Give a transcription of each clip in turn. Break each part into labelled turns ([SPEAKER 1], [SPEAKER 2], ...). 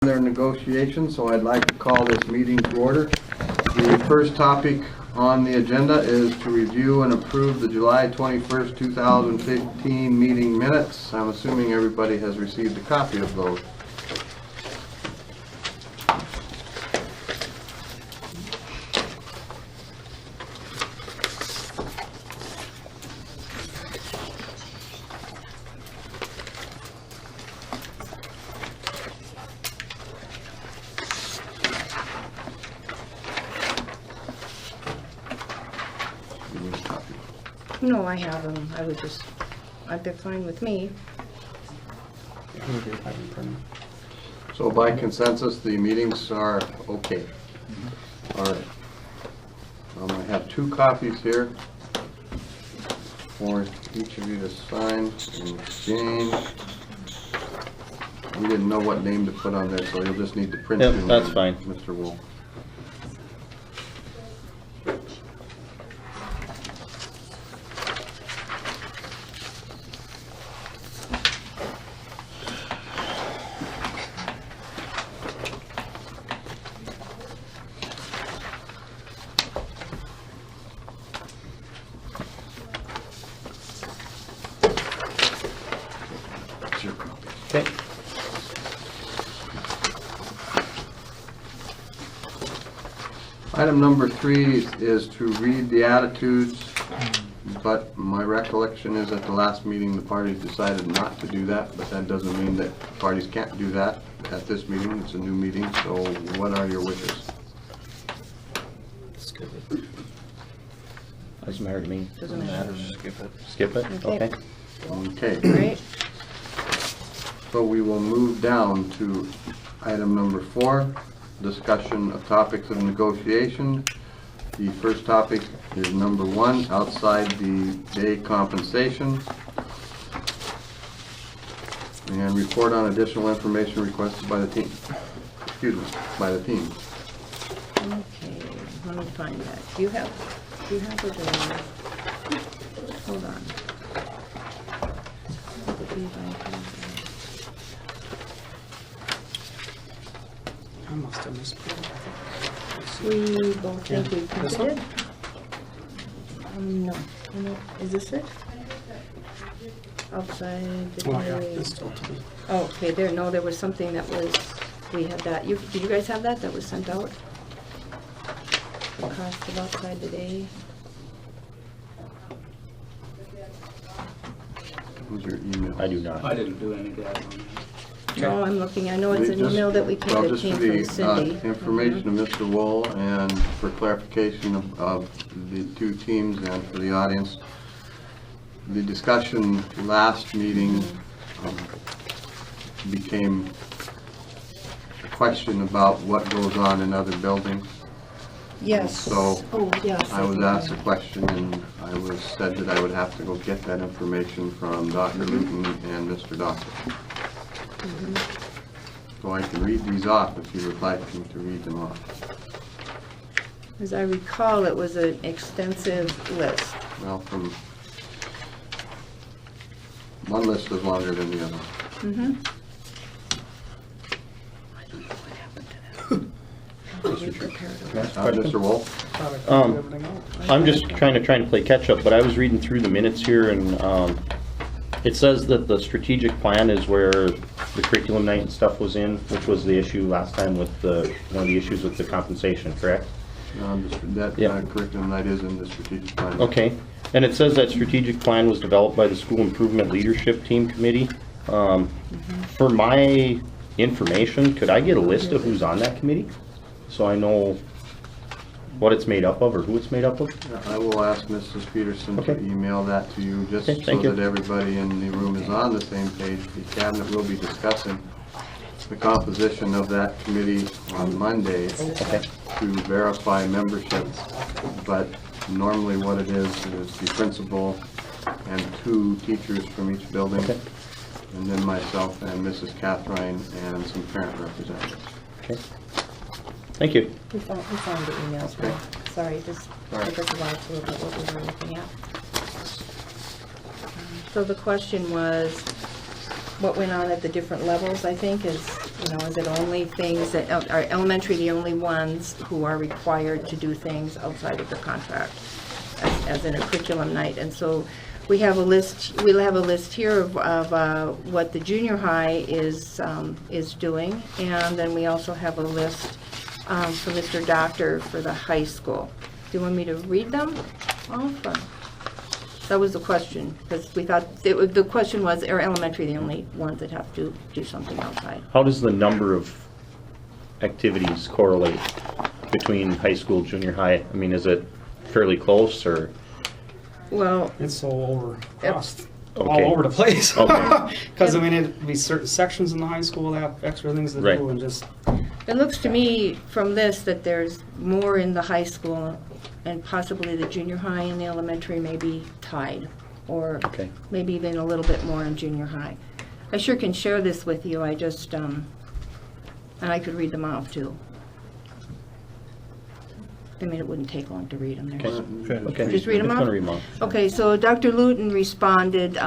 [SPEAKER 1] Their negotiations, so I'd like to call this meeting to order. The first topic on the agenda is to review and approve the July 21st, 2015 meeting minutes. I'm assuming everybody has received a copy of those.
[SPEAKER 2] No, I have them. They're fine with me.
[SPEAKER 1] So by consensus, the meetings are okay. All right. I have two copies here for each of you to sign and exchange. We didn't know what name to put on there, so you'll just need to print your name.
[SPEAKER 3] That's fine.
[SPEAKER 1] Mr. Wolf.
[SPEAKER 3] Okay.
[SPEAKER 1] Item number 3 is to read the attitudes, but my recollection is at the last meeting the parties decided not to do that, but that doesn't mean that parties can't do that at this meeting. It's a new meeting, so what are your wishes?
[SPEAKER 3] Skip it. Doesn't matter to me.
[SPEAKER 2] Doesn't matter.
[SPEAKER 3] Skip it?
[SPEAKER 2] Okay.
[SPEAKER 1] Okay.
[SPEAKER 2] Right?
[SPEAKER 1] So we will move down to item number 4, discussion of topics of negotiation. The first topic is number 1, outside the day compensation. And report on additional information requested by the team. Excuse me, by the team.
[SPEAKER 2] Okay, let me find that. Do you have it or? Hold on.
[SPEAKER 4] I must have misspelled it.
[SPEAKER 2] We both think we
[SPEAKER 4] This
[SPEAKER 2] printed
[SPEAKER 4] one?
[SPEAKER 2] it? No. Is this it? Outside the
[SPEAKER 4] Oh, yeah,
[SPEAKER 2] day.
[SPEAKER 4] it's still to be.
[SPEAKER 2] Oh, okay, there was something that was, we had that. Did you guys have that was sent out? The cost of outside the day?
[SPEAKER 1] Who's your email?
[SPEAKER 3] I do not.
[SPEAKER 5] I didn't do any of that on that.
[SPEAKER 2] No, I'm looking, I know it's an email that we
[SPEAKER 1] Well,
[SPEAKER 2] that
[SPEAKER 1] just
[SPEAKER 2] came
[SPEAKER 1] for
[SPEAKER 2] from
[SPEAKER 1] the
[SPEAKER 2] Cindy.
[SPEAKER 1] information of Mr. Wool and for clarification of the two teams and for the audience, the discussion last meeting became a question about what goes on in other buildings.
[SPEAKER 2] Yes.
[SPEAKER 1] So
[SPEAKER 2] Oh, yes.
[SPEAKER 1] I was asked a question and I was said that I would have to go get that information from Dr. Luton and Mr. Doctor. So I can read these off if you would like me to read them off.
[SPEAKER 2] As I recall, it was an extensive list.
[SPEAKER 1] Well, from one list is longer than the other.
[SPEAKER 2] Mm-hmm.
[SPEAKER 1] Mr. Wolf?
[SPEAKER 3] I'm just trying to play catch up, but I was reading through the minutes here and it says that the strategic plan is where the curriculum night and stuff was in, which was the issue last time with one of the issues with the compensation, correct?
[SPEAKER 1] That
[SPEAKER 3] Yeah.
[SPEAKER 1] curriculum night is in the strategic plan.
[SPEAKER 3] Okay, and it says that strategic plan was developed by the School Improvement Leadership Team Committee. For my information, could I get a list of who's on that committee? So I know what it's made up of or who it's made up of?
[SPEAKER 1] I will ask Mrs. Peterson to
[SPEAKER 3] Okay.
[SPEAKER 1] email that to you, just
[SPEAKER 3] Okay,
[SPEAKER 1] so
[SPEAKER 3] thank you.
[SPEAKER 1] that everybody in the room is on the same page. The cabinet will be discussing the composition of that committee on Monday
[SPEAKER 3] Okay.
[SPEAKER 1] to verify membership, but normally what it is the principal and 2 teachers from each building,
[SPEAKER 3] Okay.
[SPEAKER 1] and then myself and Mrs. Catherine and some parent representatives.
[SPEAKER 3] Okay. Thank you.
[SPEAKER 2] We found the emails,
[SPEAKER 1] Okay.
[SPEAKER 2] sorry, just took us a while to look at what we were looking at. So the question was, what went on at the different levels, I think, is You know, is it only things that, are elementary the only ones who are required to do things outside of the contract as in a curriculum night? And so we have a list, we'll have a list here of what the junior high is doing. And then we also have a list for Mr. Doctor for the high school. Do you want me to read them off? That was the question, because we thought, the question was, are elementary the only ones that have to do something outside?
[SPEAKER 3] How does the number of activities correlate between high school, junior high? I mean, is it fairly close, or?
[SPEAKER 2] Well,
[SPEAKER 4] It's so over, across,
[SPEAKER 3] Okay.
[SPEAKER 4] all over the place.
[SPEAKER 3] Okay.
[SPEAKER 4] Because, I mean, it'd be certain sections in the high school that have extra things to
[SPEAKER 3] Right.
[SPEAKER 4] do and just,
[SPEAKER 2] it looks to me from this that there's more in the high school and possibly the junior high and the elementary may be tied, or
[SPEAKER 3] Okay.
[SPEAKER 2] maybe even a little bit more in junior high. I sure can share this with you, I just, and I could read them off too. I mean, it wouldn't take long to read them.
[SPEAKER 3] Okay.
[SPEAKER 2] Just read them
[SPEAKER 3] I'm
[SPEAKER 2] off?
[SPEAKER 3] gonna read them off.
[SPEAKER 2] Okay, so Dr. Luton responded,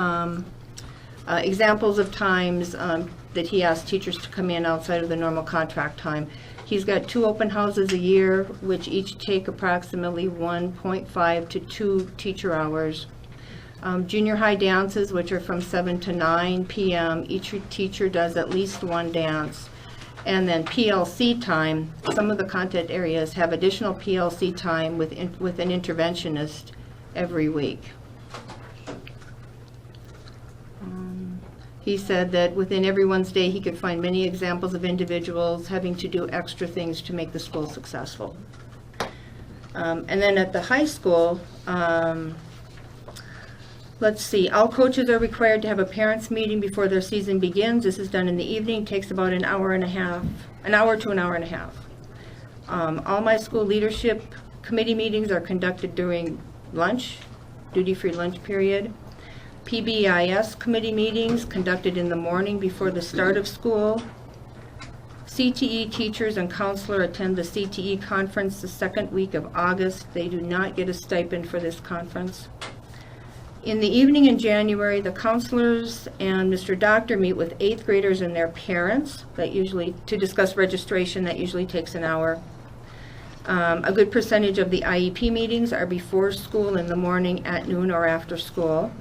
[SPEAKER 2] examples of times that he asked teachers to come in outside of the normal contract time. He's got 2 open houses a year, which each take approximately 1.5 to 2 teacher hours. Junior high dances, which are from 7 to 9 p.m. Each teacher does at least 1 dance. And then PLC time, some of the content areas have additional PLC time with an interventionist every week. He said that within everyone's day, he could find many examples of individuals having to do extra things to make the school successful. And then at the high school, let's see, all coaches are required to have a parents' meeting before their season begins. This is done in the evening, takes about an hour to an hour and a half. All my school leadership committee meetings are conducted during lunch, duty-free lunch period. PBIS committee meetings conducted in the morning before the start of school. CTE teachers and counselor attend the CTE conference the 2nd week of August. They do not get a stipend for this conference. In the evening in January, the counselors and Mr. Doctor meet with 8th graders and their parents to discuss registration. That usually takes an hour. A good percentage of the IEP meetings are before school in the morning, at noon, or after school.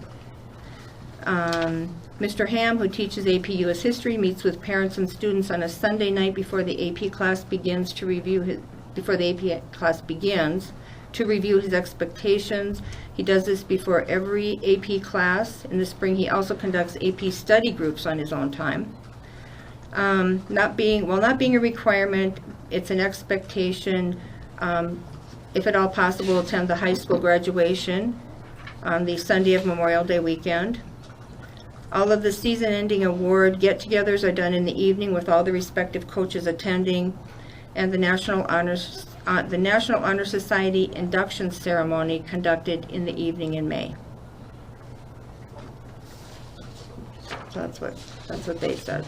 [SPEAKER 2] Mr. Ham, who teaches AP US History, meets with parents and students on a Sunday night before the AP class begins to review his expectations. He does this before every AP class. In the spring, he also conducts AP study groups on his own time. Not being a requirement, it's an expectation. If at all possible, attend the high school graduation on the Sunday of Memorial Day weekend. All of the season-ending award get-togethers are done in the evening with all the respective coaches attending, and the National Honor Society induction ceremony conducted in the evening in May. So that's what they said.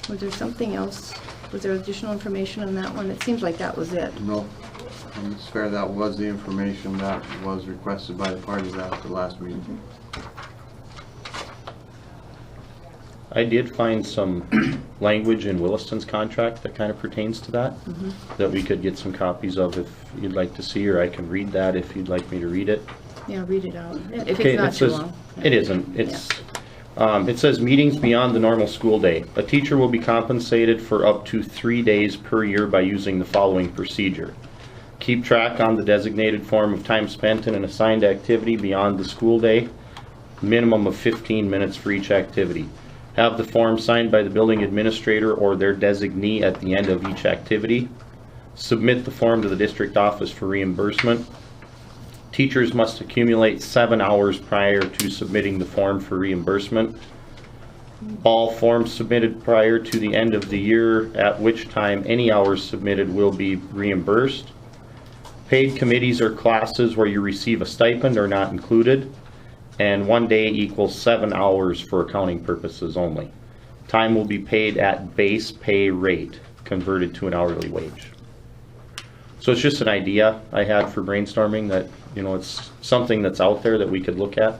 [SPEAKER 2] Was there something else? Was there additional information on that one? It seems like that was it.
[SPEAKER 1] No, it's fair, that was the information that was requested by the parties at the last meeting.
[SPEAKER 3] I did find some language in Williston's contract that kind of pertains to that, that we could get some copies of if you'd like to see, or I can read that if you'd like me to read it.
[SPEAKER 2] Yeah, read it out. If
[SPEAKER 3] Okay,
[SPEAKER 2] it's not
[SPEAKER 3] it
[SPEAKER 2] too
[SPEAKER 3] says,
[SPEAKER 2] long.
[SPEAKER 3] it isn't, it's, it says meetings beyond the normal school day. A teacher will be compensated for up to 3 days per year by using the following procedure. Keep track on the designated form of time spent in an assigned activity beyond the school day, minimum of 15 minutes for each activity. Have the form signed by the building administrator or their designee at the end of each activity. Submit the form to the district office for reimbursement. Teachers must accumulate 7 hours prior to submitting the form for reimbursement. All forms submitted prior to the end of the year, at which time any hours submitted will be reimbursed. Paid committees or classes where you receive a stipend are not included. and 1 day equals 7 hours for accounting purposes only. Time will be paid at base pay rate, converted to an hourly wage. So it's just an idea I had for brainstorming that, it's something that's out there that we could look at.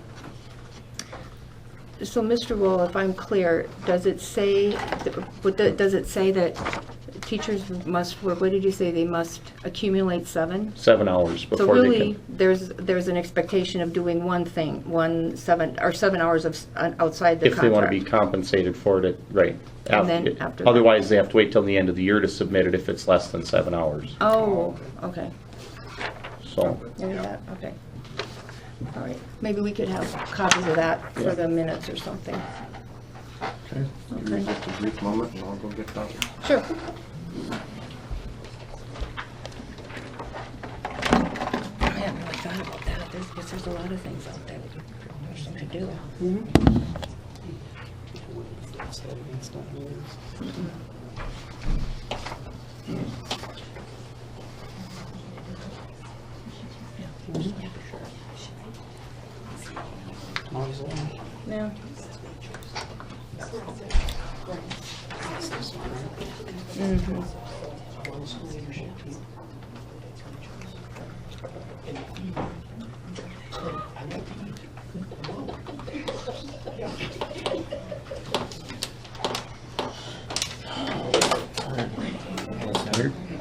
[SPEAKER 2] So, Mr. Wool, if I'm clear, does it say that teachers must, what did you say, they must accumulate 7?
[SPEAKER 3] 7 hours
[SPEAKER 2] So
[SPEAKER 3] before they
[SPEAKER 2] really,
[SPEAKER 3] can.
[SPEAKER 2] there's an expectation of doing one thing, 7 hours of outside the
[SPEAKER 3] If they want to be
[SPEAKER 2] contract.
[SPEAKER 3] compensated for it, right.
[SPEAKER 2] And then after that.
[SPEAKER 3] Otherwise, they have to wait till the end of the year to submit it if it's less than 7 hours.
[SPEAKER 2] Oh, okay.
[SPEAKER 3] So,
[SPEAKER 2] Maybe that, okay. All right, maybe we could have copies of that for the minutes or something.
[SPEAKER 1] Okay, give me just a brief moment and I'll go get copies.
[SPEAKER 2] Sure. I haven't really thought about that. There's a lot of things out there that a person could do. Yeah.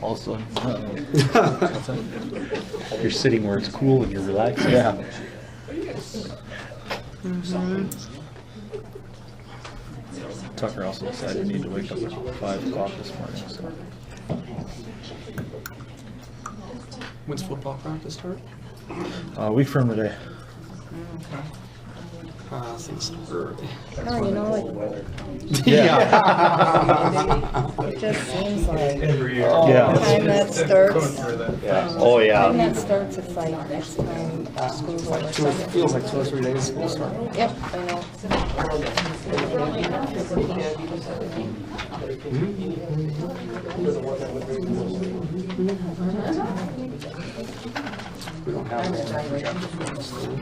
[SPEAKER 5] Also,
[SPEAKER 3] you're sitting where it's cool and you're relaxing.
[SPEAKER 5] yeah. Tucker also decided he needed to wake up at 5 o'clock this morning, so.
[SPEAKER 4] When's football practice start?
[SPEAKER 5] Week from today.
[SPEAKER 4] Things early.
[SPEAKER 2] No, you know, it just seems like
[SPEAKER 5] Yeah.
[SPEAKER 2] time that starts.
[SPEAKER 3] Oh,
[SPEAKER 2] Time
[SPEAKER 3] yeah.
[SPEAKER 2] that starts, it's like next time school's over.
[SPEAKER 4] Feels like 2 or 3 days school start.
[SPEAKER 2] Yep, I know.
[SPEAKER 4] We don't have a projector for the school.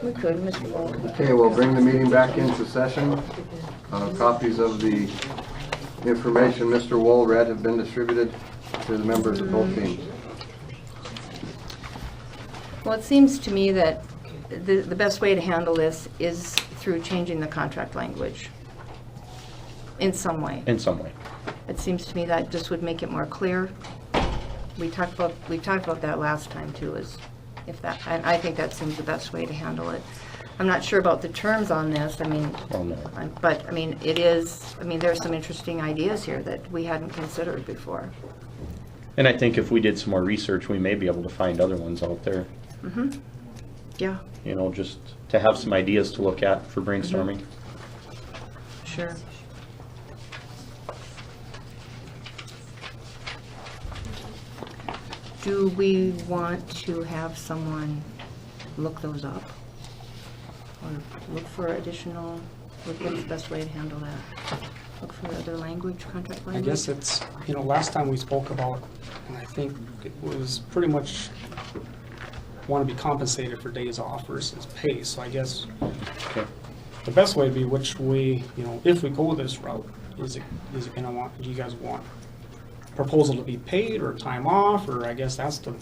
[SPEAKER 2] We could, Mr. Wool.
[SPEAKER 1] Okay, we'll bring the meeting back into session. Copies of the information Mr. Wool read have been distributed to the members of both teams.
[SPEAKER 2] Well, it seems to me that the best way to handle this is through changing the contract language in some way.
[SPEAKER 3] In some way.
[SPEAKER 2] It seems to me that just would make it more clear. We talked about that last time too, is if that, and I think that seems the best way to handle it. I'm not sure about the terms on this, I mean,
[SPEAKER 3] Oh, no.
[SPEAKER 2] but I mean, it is, I mean, there's some interesting ideas here that we hadn't considered before.
[SPEAKER 3] And I think if we did some more research, we may be able to find other ones out there,
[SPEAKER 2] Yeah,
[SPEAKER 3] just to have some ideas to look at for brainstorming.
[SPEAKER 2] sure. Do we want to have someone look those up? Or look for additional, what's the best way to handle that? Look for other language, contract
[SPEAKER 4] I
[SPEAKER 2] language?
[SPEAKER 4] guess it's, last time we spoke about, and I think it was pretty much want to be compensated for days off versus pay. So I guess
[SPEAKER 3] Okay.
[SPEAKER 4] the best way would be which way, if we go this route, is it gonna want, do you guys want proposal to be paid or time off, or I guess that's the,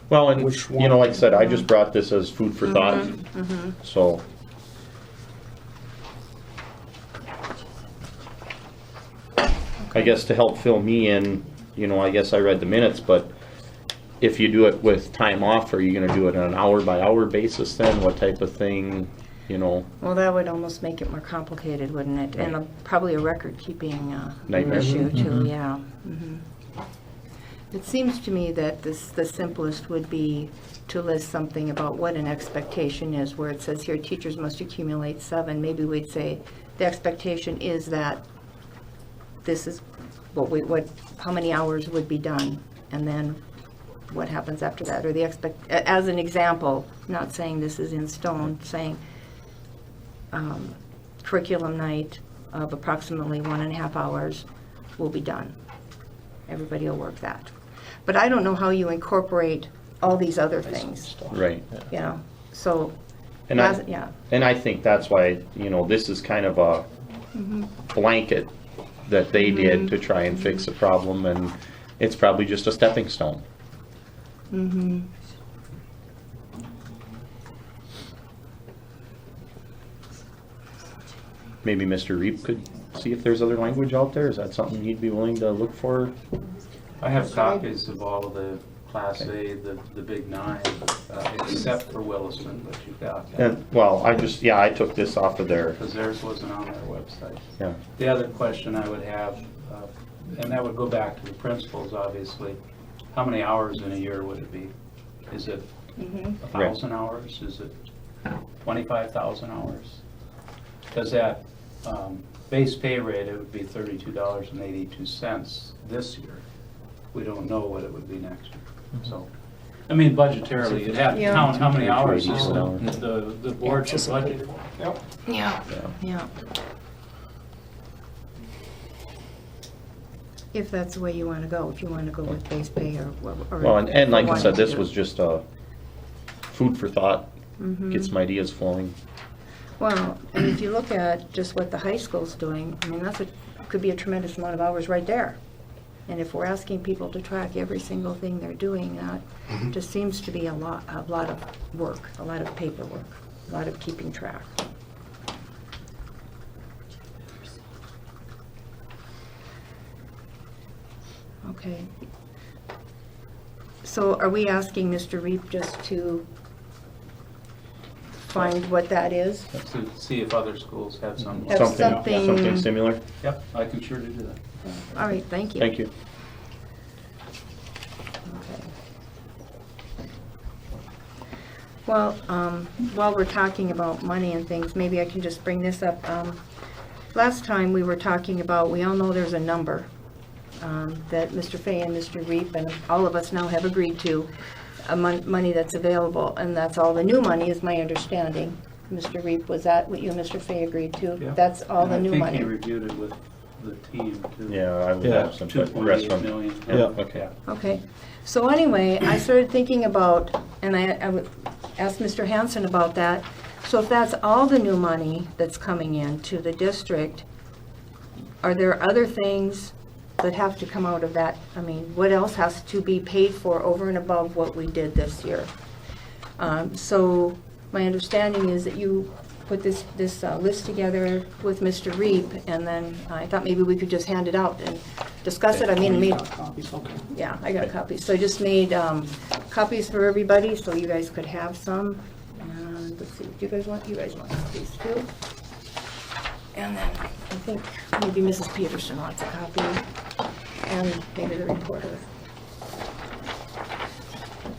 [SPEAKER 3] Well, and,
[SPEAKER 4] Which one?
[SPEAKER 3] like I said, I just brought this as food for thought, so. I guess to help fill me in, I guess I read the minutes, but if you do it with time off, are you gonna do it on an hour-by-hour basis then? What type of thing,
[SPEAKER 2] Well, that would almost make it more complicated, wouldn't it? And probably a record-keeping
[SPEAKER 3] Nightmare.
[SPEAKER 2] issue too, yeah. It seems to me that the simplest would be to list something about what an expectation is, where it says here, teachers must accumulate 7. Maybe we'd say, the expectation is that this is how many hours would be done, and then what happens after that, or as an example, not saying this is in stone, saying curriculum night of approximately 1.5 hours will be done. Everybody will work that. But I don't know how you incorporate all these other things,
[SPEAKER 3] Right.
[SPEAKER 2] you know, so,
[SPEAKER 3] And
[SPEAKER 2] yeah.
[SPEAKER 3] And I think that's why, this is kind of a blanket that they did to try and fix a problem, and it's probably just a stepping stone.
[SPEAKER 2] Mm-hmm.
[SPEAKER 3] Maybe Mr. Reap could see if there's other language out there. Is that something he'd be willing to look for?
[SPEAKER 6] I have copies of all of the Class A, the big nine, except for Williston, but you've got that.
[SPEAKER 3] And, well, I took this off of there.
[SPEAKER 6] Because theirs wasn't on their website.
[SPEAKER 3] Yeah.
[SPEAKER 6] The other question I would have, and that would go back to the principals, obviously, how many hours in a year would it be? Is it 1,000 hours? Is it 25,000 hours? Because that base pay rate, it would be $32.82 this year. We don't know what it would be next year. So, I mean, budgetarily, you'd have to
[SPEAKER 2] Yeah.
[SPEAKER 6] count how many hours
[SPEAKER 3] $280
[SPEAKER 6] the board should budget for.
[SPEAKER 4] Yep.
[SPEAKER 2] Yeah, yeah. If that's the way you want to go, if you want to go with base pay or.
[SPEAKER 3] Well, and like I
[SPEAKER 2] one
[SPEAKER 3] said,
[SPEAKER 2] or
[SPEAKER 3] this
[SPEAKER 2] two.
[SPEAKER 3] was just food for thought, get some ideas flowing.
[SPEAKER 2] Well, and if you look at just what the high school's doing, I mean, could be a tremendous amount of hours right there. And if we're asking people to track every single thing they're doing, that just seems to be a lot of work, a lot of paperwork, a lot of keeping track. Okay. So are we asking Mr. Reap just to find what that is?
[SPEAKER 6] To see if other schools have some.
[SPEAKER 2] Have something-
[SPEAKER 3] Something similar?
[SPEAKER 6] Yep, I can sure do that.
[SPEAKER 2] All right, thank you.
[SPEAKER 3] Thank you.
[SPEAKER 2] Okay. Well, while we're talking about money and things, maybe I can just bring this up. Last time we were talking about, we all know there's a number that Mr. Fay and Mr. Reap and all of us now have agreed to, money that's available, and that's all the new money, is my understanding. Mr. Reap, was that what you and Mr. Fay agreed to?
[SPEAKER 6] Yeah.
[SPEAKER 2] That's all the
[SPEAKER 6] And
[SPEAKER 2] new
[SPEAKER 6] I think
[SPEAKER 2] money?
[SPEAKER 6] he reviewed it with the team too.
[SPEAKER 3] Yeah, I would
[SPEAKER 5] Yeah.
[SPEAKER 3] have some rest
[SPEAKER 6] 2.8
[SPEAKER 3] from.
[SPEAKER 6] million.
[SPEAKER 5] Yeah.
[SPEAKER 3] Okay.
[SPEAKER 2] Okay, so anyway, I started thinking about, and I would ask Mr. Hanson about that. So if that's all the new money that's coming in to the district, are there other things that have to come out of that? I mean, what else has to be paid for over and above what we did this year? So my understanding is that you put this list together with Mr. Reap, and then I thought maybe we could just hand it out and discuss it. I mean, maybe.
[SPEAKER 4] Copies, okay.
[SPEAKER 2] Yeah, I got copies. So I just made copies for everybody, so you guys could have some. And let's see, do you guys want these too? And then I think maybe Mrs. Peterson wants a copy, and maybe the reporter.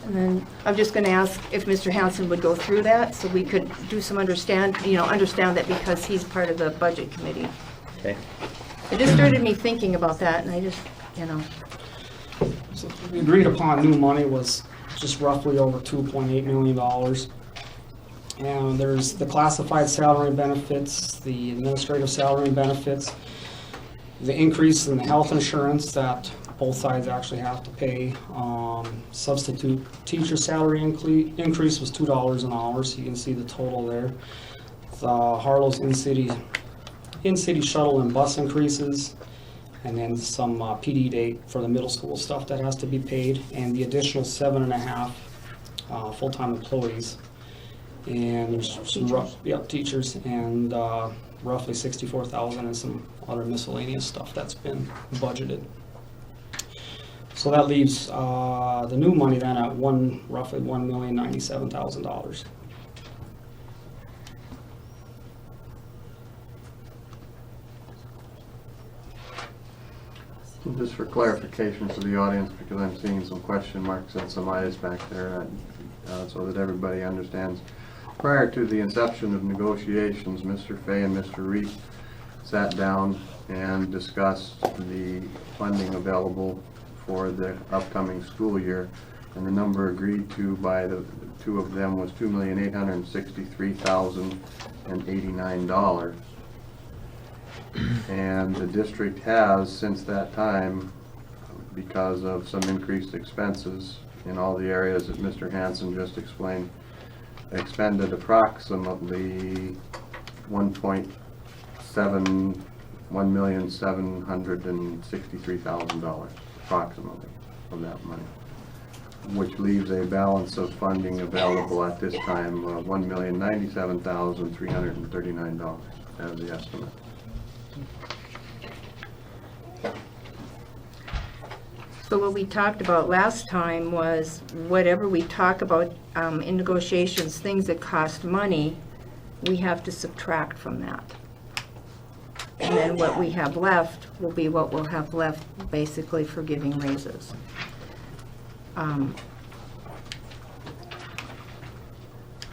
[SPEAKER 2] And then I'm just gonna ask if Mr. Hanson would go through that, so we could do some understand that because he's part of the budget committee.
[SPEAKER 3] Okay.
[SPEAKER 2] It just started me thinking about that, and I just,
[SPEAKER 4] So the agreed upon new money was just roughly over $2.8 million. And there's the classified salary and benefits, the administrative salary and benefits, the increase in the health insurance that both sides actually have to pay. Substitute teacher salary increase was $2 an hour, so you can see the total there. The Harlow's in-city shuttle and bus increases, and then some PD day for the middle school stuff that has to be paid, and the additional 7.5 full-time employees. And there's some teachers, and roughly $64,000 and some other miscellaneous stuff that's been budgeted. So that leaves the new money then at roughly $1,097,000.
[SPEAKER 1] Just for clarification for the audience, because I'm seeing some question marks and some eyes back there, so that everybody understands. Prior to the inception of negotiations, Mr. Fay and Mr. Reap sat down and discussed the funding available for the upcoming school year, and the number agreed to by the two of them was $2,863,089. And the district has, since that time, because of some increased expenses, in all the areas that Mr. Hanson just explained, expended approximately $1,763,000 approximately of that money, which leaves a balance of funding available at this time of $1,097,339 as the estimate.
[SPEAKER 2] So what we talked about last time was whatever we talk about in negotiations, things that cost money, we have to subtract from that. And then what we have left will be what we'll have left basically for giving raises.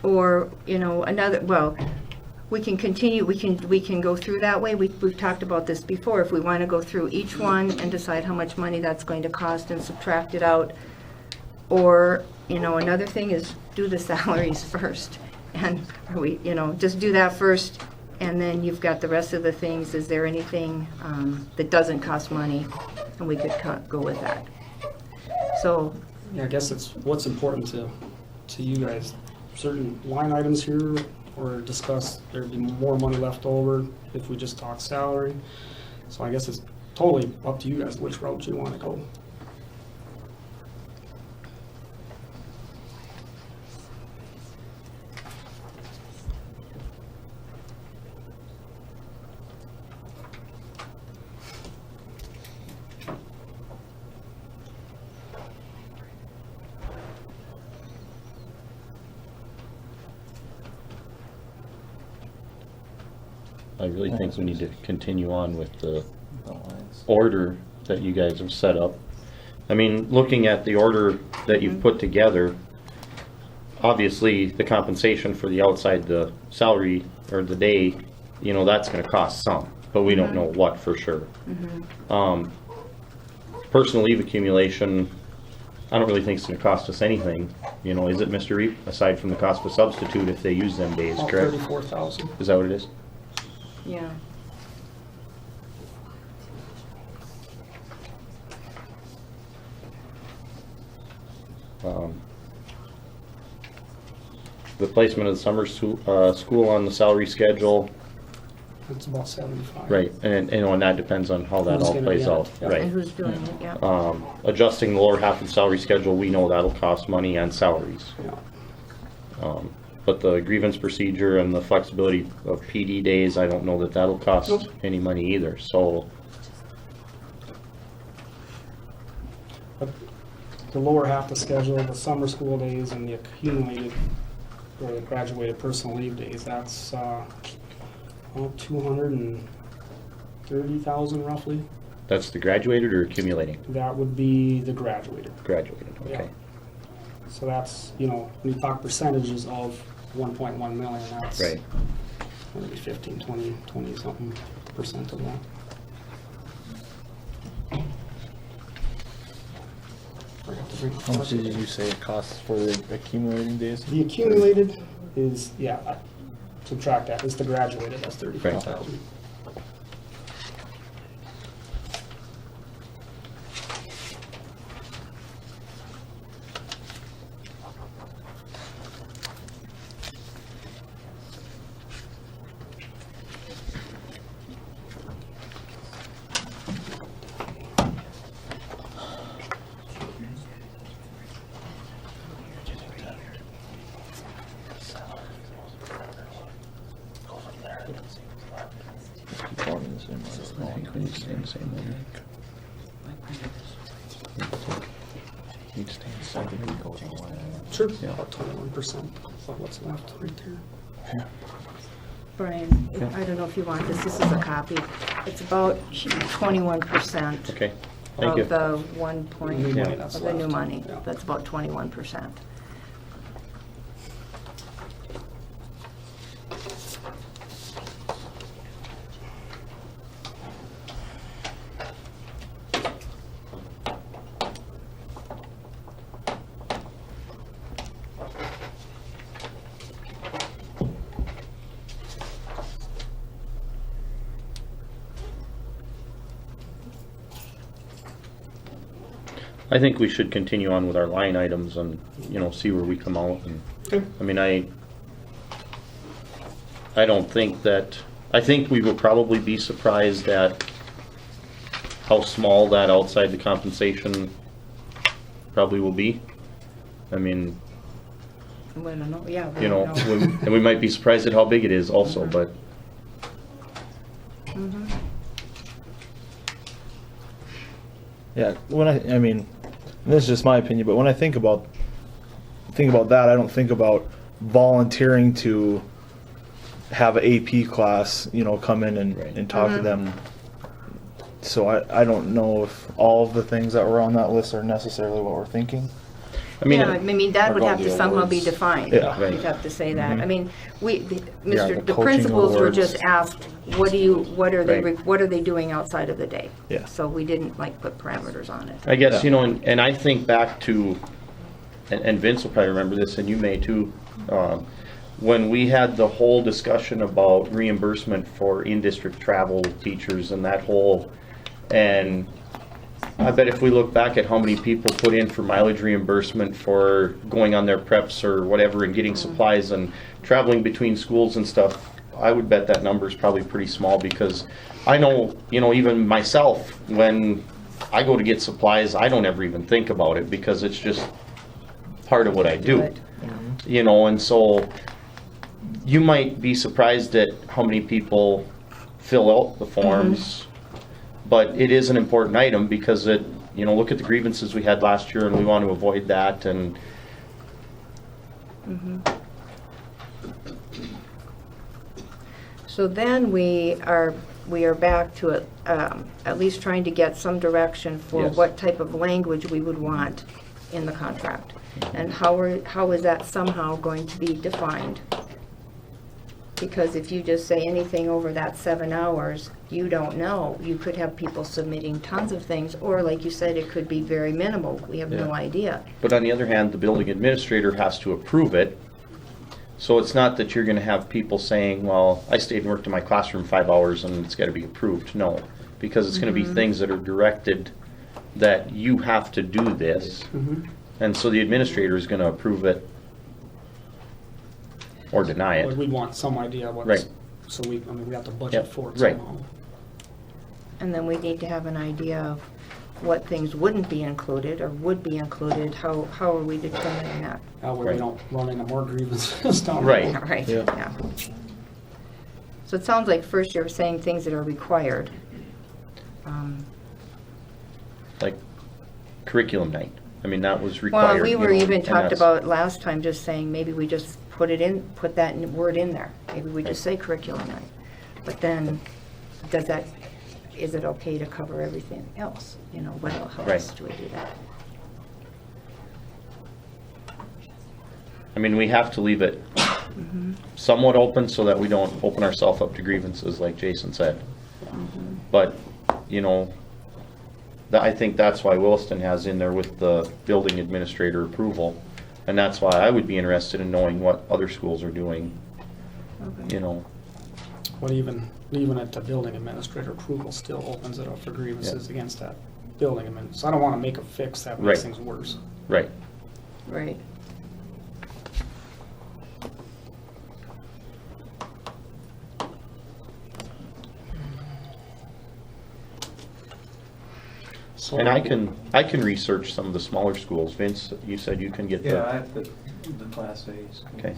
[SPEAKER 2] Or, you know, another, well, we can continue, we can go through that way. We've talked about this before. If we want to go through each one and decide how much money that's going to cost and subtract it out. Or, you know, another thing is do the salaries first. And we, you know, just do that first, and then you've got the rest of the things. Is there anything that doesn't cost money? And we could go with that. So,
[SPEAKER 4] Yeah, I guess it's what's important to you guys. Certain line items here or discuss, there'd be more money left over if we just talk salary. So I guess it's totally up to you guys which route you want to go.
[SPEAKER 3] I really think we need to continue on with the order that you guys have set up. I mean, looking at the order that you've put together, obviously the compensation for the outside, the salary or the day, you know, that's gonna cost some, but we don't know what for sure. Personal leave accumulation, I don't really think it's gonna cost us anything. You know, is it, Mr. Reap, aside from the cost of substitute if they use them days,
[SPEAKER 4] About
[SPEAKER 3] correct?
[SPEAKER 4] 34,000.
[SPEAKER 3] Is that what it is?
[SPEAKER 2] yeah.
[SPEAKER 3] The placement of the summer school on the salary schedule,
[SPEAKER 4] It's about 75.
[SPEAKER 3] right, and you know, and that depends on how that
[SPEAKER 4] Who's
[SPEAKER 3] all
[SPEAKER 4] gonna
[SPEAKER 3] plays
[SPEAKER 4] be on
[SPEAKER 3] out,
[SPEAKER 4] it, yeah.
[SPEAKER 3] right.
[SPEAKER 2] And who's doing it, yeah.
[SPEAKER 3] Adjusting the lower half of the salary schedule, we know that'll cost money on salaries.
[SPEAKER 4] Yeah.
[SPEAKER 3] But the grievance procedure and the flexibility of PD days, I don't know that that'll cost
[SPEAKER 4] Nope.
[SPEAKER 3] any money either, so,
[SPEAKER 4] But the lower half the schedule, the summer school days and the accumulated or the graduated personal leave days, that's about 230,000 roughly.
[SPEAKER 3] that's the graduated or accumulating?
[SPEAKER 4] That would be the graduated.
[SPEAKER 3] Graduated,
[SPEAKER 4] Yeah.
[SPEAKER 3] okay.
[SPEAKER 4] So that's, you know, when you talk percentages of 1.1 million, that's
[SPEAKER 3] Right.
[SPEAKER 4] maybe 15, 20 something percent of that. Forgot to bring-
[SPEAKER 5] How much did you say it costs for the accumulating days?
[SPEAKER 4] The accumulated is, yeah, subtract that, it's the graduated, that's 35,000. Sure, about 21% of what's left right there.
[SPEAKER 2] Brian, I don't know if you want this, this is a copy. It's about 21%.
[SPEAKER 3] Okay, thank you.
[SPEAKER 2] Of the 1 point,
[SPEAKER 4] New money
[SPEAKER 2] of
[SPEAKER 4] that's
[SPEAKER 2] the new
[SPEAKER 4] left.
[SPEAKER 2] money.
[SPEAKER 4] Yeah.
[SPEAKER 2] That's about 21%.
[SPEAKER 3] I think we should continue on with our line items and, you know, see where we come out. And I mean, I don't think that, I think we will probably be surprised at how small that outside the compensation probably will be. I mean,
[SPEAKER 2] I don't know, yeah. we
[SPEAKER 3] you know,
[SPEAKER 2] don't know.
[SPEAKER 3] and we might be surprised at how big it is also, but
[SPEAKER 2] Mhm.
[SPEAKER 5] Yeah, I mean, this is just my opinion, but when I think about that, I don't think about volunteering to have an AP class, you know, come in and talk to them. So I don't know if all of the things that were on that list are necessarily what we're thinking.
[SPEAKER 3] I mean,
[SPEAKER 2] Yeah, I mean, that would have to somehow be defined.
[SPEAKER 5] Yeah.
[SPEAKER 3] Right.
[SPEAKER 2] You'd have to say that. I mean,
[SPEAKER 5] the
[SPEAKER 2] the
[SPEAKER 5] coaching
[SPEAKER 2] principals were
[SPEAKER 5] awards.
[SPEAKER 2] just asked, what are they,
[SPEAKER 3] Right.
[SPEAKER 2] what are they doing outside of the day?
[SPEAKER 5] Yeah.
[SPEAKER 2] So we didn't like put parameters on it.
[SPEAKER 3] I guess,
[SPEAKER 5] Yeah.
[SPEAKER 3] you know, and I think back to, and Vince will probably remember this, and you may too, when we had the whole discussion about reimbursement for in-district travel teachers and that whole, and I bet if we look back at how many people put in for mileage reimbursement for going on their preps or whatever and getting supplies and traveling between schools and stuff, I would bet that number is probably pretty small, because I know, you know, even myself, when I go to get supplies, I don't ever even think about it because it's just part of what I do.
[SPEAKER 2] But,
[SPEAKER 3] You know, and so you might be surprised at how many people fill out the forms, but it is an important item because it, you know, look at the grievances we had last year and we want to avoid that. And
[SPEAKER 2] So then we are back to at least trying to get some direction for
[SPEAKER 3] Yes.
[SPEAKER 2] what type of language we would want in the contract. And how is that somehow going to be defined? Because if you just say anything over that 7 hours, you don't know. You could have people submitting tons of things, or like you said, it could be very minimal. We have no
[SPEAKER 3] Yeah.
[SPEAKER 2] idea.
[SPEAKER 3] but on the other hand, the building administrator has to approve it. So it's not that you're going to have people saying, well, I stayed and worked in my classroom 5 hours and it's got to be approved. No, because it's going to be things that are directed that you have to do this. And so the administrator is going to approve it or deny
[SPEAKER 4] But
[SPEAKER 3] it.
[SPEAKER 4] we'd want some idea what.
[SPEAKER 3] Right.
[SPEAKER 4] So we have to budget
[SPEAKER 3] Yep,
[SPEAKER 4] for it
[SPEAKER 3] right.
[SPEAKER 4] somehow.
[SPEAKER 2] And then we need to have an idea of what things wouldn't be included or would be included. How are we determining that?
[SPEAKER 4] That way
[SPEAKER 3] Right.
[SPEAKER 4] we don't run into more grievances down the
[SPEAKER 3] Right.
[SPEAKER 4] road.
[SPEAKER 2] Yeah, right,
[SPEAKER 5] Yeah.
[SPEAKER 2] yeah. So it sounds like first you're saying things that are required.
[SPEAKER 3] Like curriculum night. I mean, that was required.
[SPEAKER 2] Well, we
[SPEAKER 3] you
[SPEAKER 2] were
[SPEAKER 3] know,
[SPEAKER 2] even
[SPEAKER 3] and
[SPEAKER 2] talked
[SPEAKER 3] that's-
[SPEAKER 2] about last time, just saying maybe we just put that word in there. Maybe we just say curriculum night. But then, is it okay to cover everything else? You know, how else
[SPEAKER 3] Right.
[SPEAKER 2] do we do that?
[SPEAKER 3] I mean, we have to leave it somewhat open so that we don't open ourselves up to grievances, like Jason said. But, you know, I think that's why Williston has in there with the building administrator approval. And that's why I would be interested in knowing what other schools are doing,
[SPEAKER 2] Okay.
[SPEAKER 3] you know.
[SPEAKER 4] But even leaving it to building administrator approval still opens it up for grievances against that building administrator. So I don't want to make a fix that makes
[SPEAKER 3] Right.
[SPEAKER 4] things worse.
[SPEAKER 3] Right.
[SPEAKER 2] Right.
[SPEAKER 4] So
[SPEAKER 3] And I can research some of the smaller schools. Vince, you said you can get
[SPEAKER 6] Yeah, I
[SPEAKER 3] the,
[SPEAKER 6] have the Class A's.
[SPEAKER 3] okay.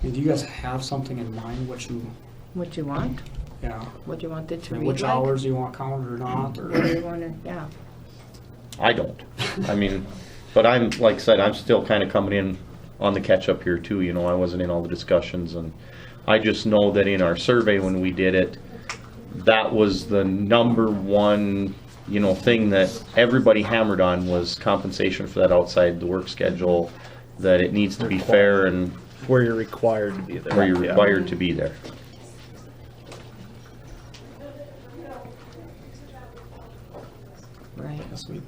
[SPEAKER 4] do you guys have something in mind what you,
[SPEAKER 2] What you want?
[SPEAKER 4] yeah,
[SPEAKER 2] What you want it to
[SPEAKER 4] I
[SPEAKER 2] read
[SPEAKER 4] mean, which
[SPEAKER 2] like?
[SPEAKER 4] hours you want counted or not,
[SPEAKER 2] What do
[SPEAKER 4] or?
[SPEAKER 2] you want to, yeah.
[SPEAKER 3] I don't. I mean, but I'm, like I said, I'm still kind of coming in on the catch-up here too, you know, I wasn't in all the discussions, and I just know that in our survey when we did it, that was the number one, you know, thing that everybody hammered on was compensation for that outside the work schedule, that it needs to be fair and
[SPEAKER 5] Where you're required to be there.
[SPEAKER 3] where you're
[SPEAKER 5] Yeah.
[SPEAKER 3] required to be there.
[SPEAKER 2] Right.
[SPEAKER 4] Guess we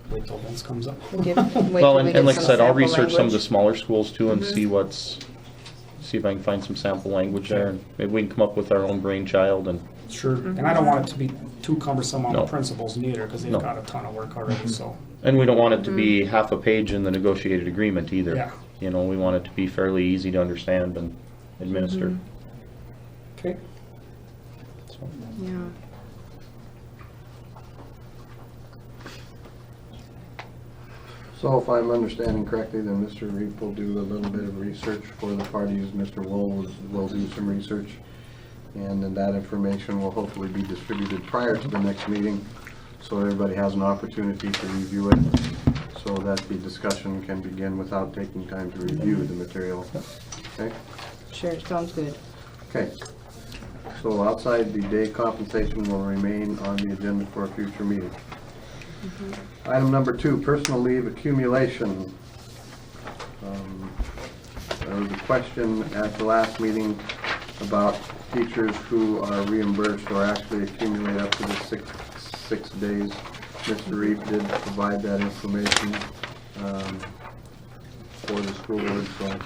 [SPEAKER 4] wait till Vince comes up.
[SPEAKER 2] Wait
[SPEAKER 3] Well,
[SPEAKER 2] till we
[SPEAKER 3] and
[SPEAKER 2] get
[SPEAKER 3] like I
[SPEAKER 2] some
[SPEAKER 3] said, I'll
[SPEAKER 2] sample
[SPEAKER 3] research some of the
[SPEAKER 2] language.
[SPEAKER 3] smaller schools too and see see if I can find some sample language there, and maybe we can come up with our own brainchild and,
[SPEAKER 4] Sure, and I don't want it to be too cumbersome on the
[SPEAKER 3] No.
[SPEAKER 4] principals neither, because they've
[SPEAKER 3] No.
[SPEAKER 4] got a ton of work already, so.
[SPEAKER 3] And we don't want it to be half a page in the negotiated agreement either.
[SPEAKER 4] Yeah.
[SPEAKER 3] You know, we want it to be fairly easy to understand and administer.
[SPEAKER 4] Okay.
[SPEAKER 3] So,
[SPEAKER 2] Yeah.
[SPEAKER 1] So if I'm understanding correctly, then Mr. Reap will do a little bit of research for the parties. Mr. Wool will do some research. And then that information will hopefully be distributed prior to the next meeting, so everybody has an opportunity to review it, so that the discussion can begin without taking time to review the material. Okay?
[SPEAKER 2] Sure, sounds good.
[SPEAKER 1] Okay. So outside the day compensation will remain on the agenda for a future meeting. Item number 2, personal leave accumulation. There was a question at the last meeting about teachers who are reimbursed or actually accumulate up to the six days. Mr. Reap did provide that information for the school board, so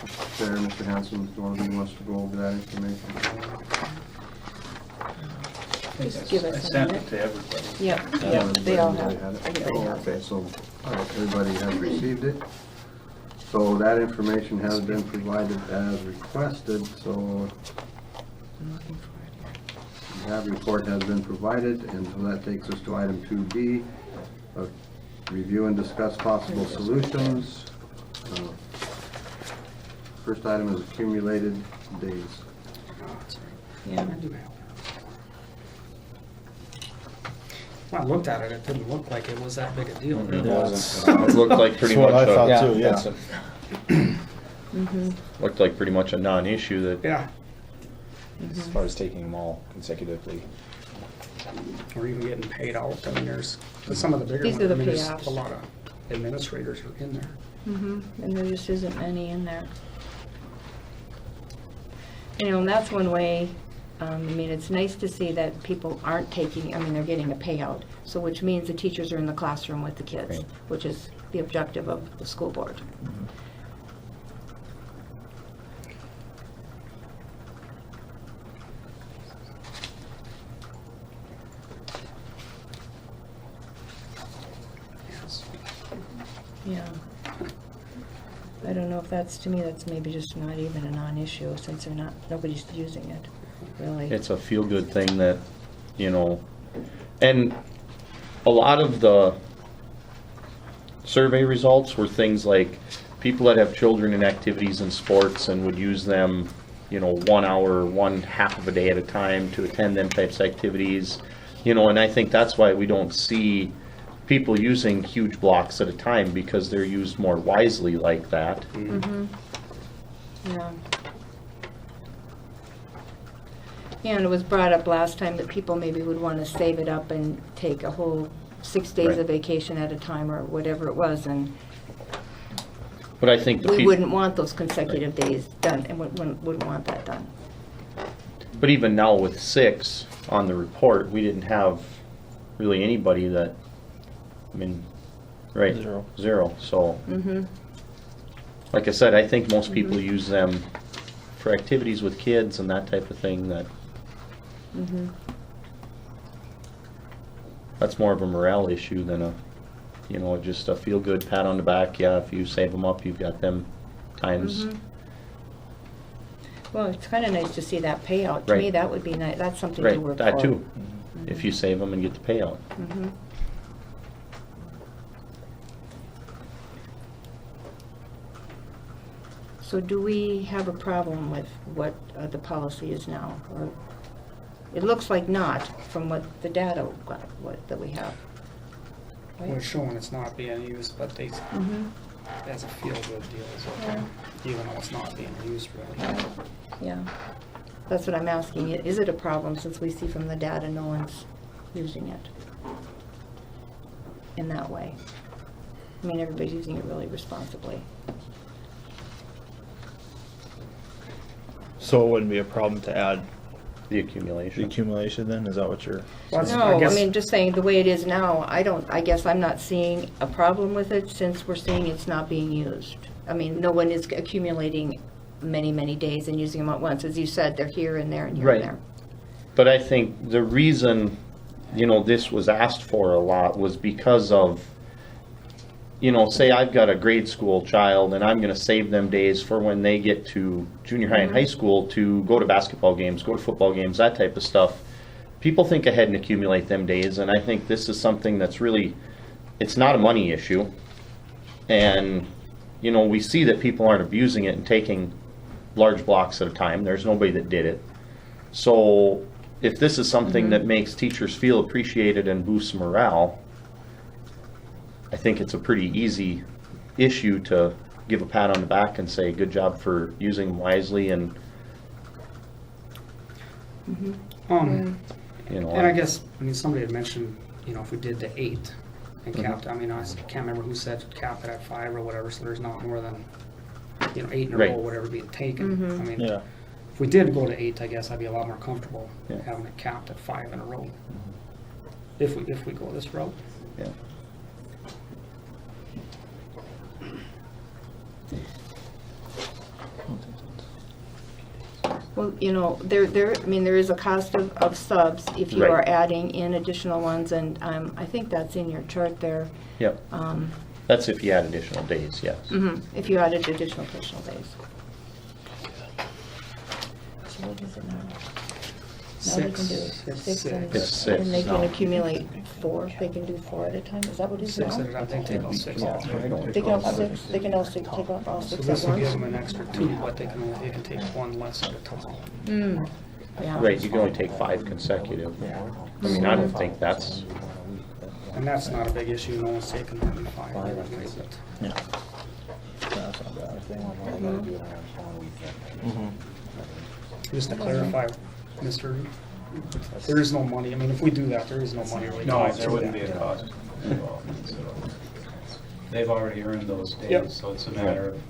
[SPEAKER 1] Mr. Chair, Mr. Hanson, if one of you wants to go over that information.
[SPEAKER 2] Just give us
[SPEAKER 6] I
[SPEAKER 2] a
[SPEAKER 6] sent
[SPEAKER 2] minute.
[SPEAKER 6] it to everybody.
[SPEAKER 2] Yeah, yeah, they all have.
[SPEAKER 1] Everybody had it?
[SPEAKER 2] Everybody
[SPEAKER 1] Oh,
[SPEAKER 2] has
[SPEAKER 1] okay,
[SPEAKER 2] it.
[SPEAKER 1] so, all right, everybody has received it. So that information has been provided as requested, so
[SPEAKER 2] I'm looking for it here.
[SPEAKER 1] that report has been provided, and so that takes us to item 2B, review and discuss possible solutions. First item is accumulated days.
[SPEAKER 2] Yeah.
[SPEAKER 4] When I looked at it, it didn't look like it was that big a deal.
[SPEAKER 3] It wasn't. It looked like pretty
[SPEAKER 5] That's what
[SPEAKER 3] much
[SPEAKER 5] I thought
[SPEAKER 3] a,
[SPEAKER 5] too, yeah.
[SPEAKER 3] looked like pretty much a non-issue that,
[SPEAKER 4] Yeah,
[SPEAKER 7] As far as taking them all consecutively.
[SPEAKER 4] or even getting paid out. I mean, there's some of the bigger
[SPEAKER 2] These
[SPEAKER 4] ones.
[SPEAKER 2] are the
[SPEAKER 4] I mean, there's
[SPEAKER 2] payoffs.
[SPEAKER 4] a lot of administrators are in there.
[SPEAKER 2] And there just isn't any in there. You know, and that's one way, I mean, it's nice to see that people aren't taking, I mean, they're getting a payout. So which means the teachers are in the classroom with the kids,
[SPEAKER 3] Right.
[SPEAKER 2] which is the objective of the school board. Yeah. I don't know if that's, to me, that's maybe just not even a non-issue since they're not, nobody's using it, really.
[SPEAKER 3] it's a feel-good thing that, you know, and a lot of the survey results were things like people that have children in activities and sports and would use them, you know, 1 hour, one half of a day at a time to attend them types of activities, you know, and I think that's why we don't see people using huge blocks at a time, because they're used more wisely like that.
[SPEAKER 2] Yeah. And it was brought up last time that people maybe would want to save it up and take a whole 6 days
[SPEAKER 3] Right.
[SPEAKER 2] of vacation at a time or whatever it was, and
[SPEAKER 3] But I think the
[SPEAKER 2] we
[SPEAKER 3] people,
[SPEAKER 2] wouldn't want those consecutive days done, and wouldn't want that done.
[SPEAKER 3] but even now with 6 on the report, we didn't have really anybody that, I mean, right? Zero, so. Like I said, I think most people use them for activities with kids and that type of thing that. That's more of a morale issue than a, you know, just a feel-good pat on the back. Yeah, if you save them up, you've got them times.
[SPEAKER 2] Well, it's kind of nice to see that payout. To me,
[SPEAKER 3] Right.
[SPEAKER 2] that would be nice, that's something to
[SPEAKER 3] Right,
[SPEAKER 2] work for.
[SPEAKER 3] that too. If you save them and get the payout.
[SPEAKER 2] So do we have a problem with what the policy is now? Or it looks like not, from what the data, that we have. Right?
[SPEAKER 4] We're showing it's not being used, but they, as a feel-good deal is okay, even though it's not being used really.
[SPEAKER 2] Yeah, that's what I'm asking. Is it a problem since we see from the data no one's using it in that way? I mean, everybody's using it really responsibly.
[SPEAKER 5] So it wouldn't be a problem to add
[SPEAKER 3] The
[SPEAKER 5] the
[SPEAKER 3] accumulation.
[SPEAKER 5] accumulation then? Is that what you're?
[SPEAKER 4] Well, that's-
[SPEAKER 2] No, I
[SPEAKER 4] guess-
[SPEAKER 2] mean, just saying, the way it is now, I guess I'm not seeing a problem with it since we're seeing it's not being used. I mean, no one is accumulating many, many days and using them at once. As you said, they're here and there and here
[SPEAKER 3] Right.
[SPEAKER 2] and there.
[SPEAKER 3] But I think the reason, this was asked for a lot was because of, say I've got a grade school child and I'm gonna save them days for when they get to junior high and high school to go to basketball games, go to football games, that type of stuff. People think ahead and accumulate them days, and I think this is something that's really, it's not a money issue. And, we see that people aren't abusing it and taking large blocks at a time. There's nobody that did it. So if this is something that makes teachers feel appreciated and boosts morale, I think it's a pretty easy issue to give a pat on the back and say, good job for using them wisely, and,
[SPEAKER 4] And I guess, somebody had mentioned, if we did the 8 and capped, I can't remember who said cap it at 5 or whatever, so there's not more than, 8 in a
[SPEAKER 3] Right.
[SPEAKER 4] row, whatever being taken.
[SPEAKER 5] Yeah.
[SPEAKER 4] If we did go to 8, I guess I'd be a lot more comfortable
[SPEAKER 3] Yeah.
[SPEAKER 4] having it capped at 5 in a row. If we go this route.
[SPEAKER 3] yeah.
[SPEAKER 2] Well, there is a cost of subs if you
[SPEAKER 3] Right.
[SPEAKER 2] are adding in additional ones, and I think that's in your chart there.
[SPEAKER 3] Yep. That's if you add additional days, yes.
[SPEAKER 2] If you added additional personal days. So what is it now? Now they can do
[SPEAKER 4] It's
[SPEAKER 2] 6 and
[SPEAKER 3] It's 6
[SPEAKER 2] and they can
[SPEAKER 3] now.
[SPEAKER 2] accumulate 4. They can do 4 at a time. Is that what it is
[SPEAKER 4] 6
[SPEAKER 2] now?
[SPEAKER 4] at a time, they take all 6 off.
[SPEAKER 2] They can all 6. They can also take off all
[SPEAKER 4] So
[SPEAKER 2] 6
[SPEAKER 4] this
[SPEAKER 2] at
[SPEAKER 4] will give them
[SPEAKER 2] once.
[SPEAKER 4] an extra 2, but they can take 1 less at a time.
[SPEAKER 2] Yeah.
[SPEAKER 3] Right, you can only take 5 consecutive. I don't think that's,
[SPEAKER 4] And that's not a big issue, no one's taking more than 5.
[SPEAKER 5] Yeah. That's not bad.
[SPEAKER 4] Just to clarify, Mr., there is no money, if we do that, there is no money really.
[SPEAKER 6] No,
[SPEAKER 4] going
[SPEAKER 6] there
[SPEAKER 4] through
[SPEAKER 6] wouldn't
[SPEAKER 4] that.
[SPEAKER 6] be a cost involved. So they've already earned those
[SPEAKER 4] Yep.
[SPEAKER 6] days, so it's a matter of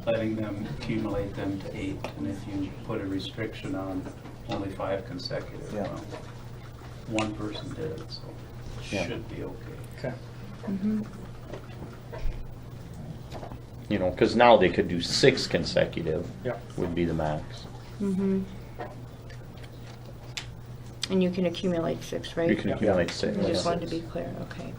[SPEAKER 6] letting them accumulate them to 8. And if you put a restriction on only 5 consecutive,
[SPEAKER 7] Yeah.
[SPEAKER 6] well, one person did it, so
[SPEAKER 3] Yeah.
[SPEAKER 6] should be okay.
[SPEAKER 4] Okay.
[SPEAKER 3] because now they could do 6 consecutive
[SPEAKER 4] Yeah.
[SPEAKER 3] would be the max.
[SPEAKER 2] And you can accumulate 6, right?
[SPEAKER 3] You can accumulate 6.
[SPEAKER 2] I just wanted to be clear, okay.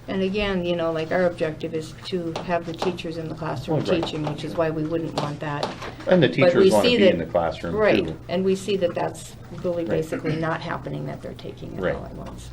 [SPEAKER 2] And again, like our objective is to have the teachers in the classroom
[SPEAKER 3] Oh, right.
[SPEAKER 2] teaching, which is why we wouldn't want that.
[SPEAKER 3] And the
[SPEAKER 2] But
[SPEAKER 3] teachers
[SPEAKER 2] we
[SPEAKER 3] want to
[SPEAKER 2] see
[SPEAKER 3] be
[SPEAKER 2] that-
[SPEAKER 3] in the classroom too.
[SPEAKER 2] Right, and we see that that's really
[SPEAKER 3] Right.
[SPEAKER 2] basically not happening, that they're taking it
[SPEAKER 3] Right.
[SPEAKER 2] all at once.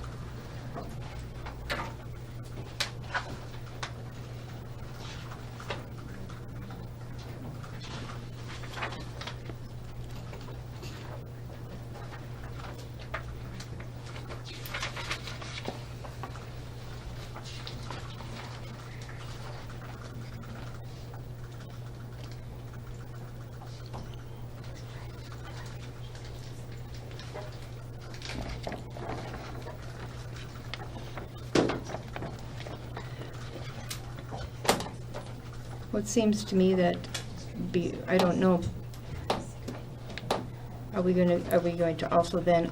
[SPEAKER 2] Well, it seems to me that I don't know, are we going to also then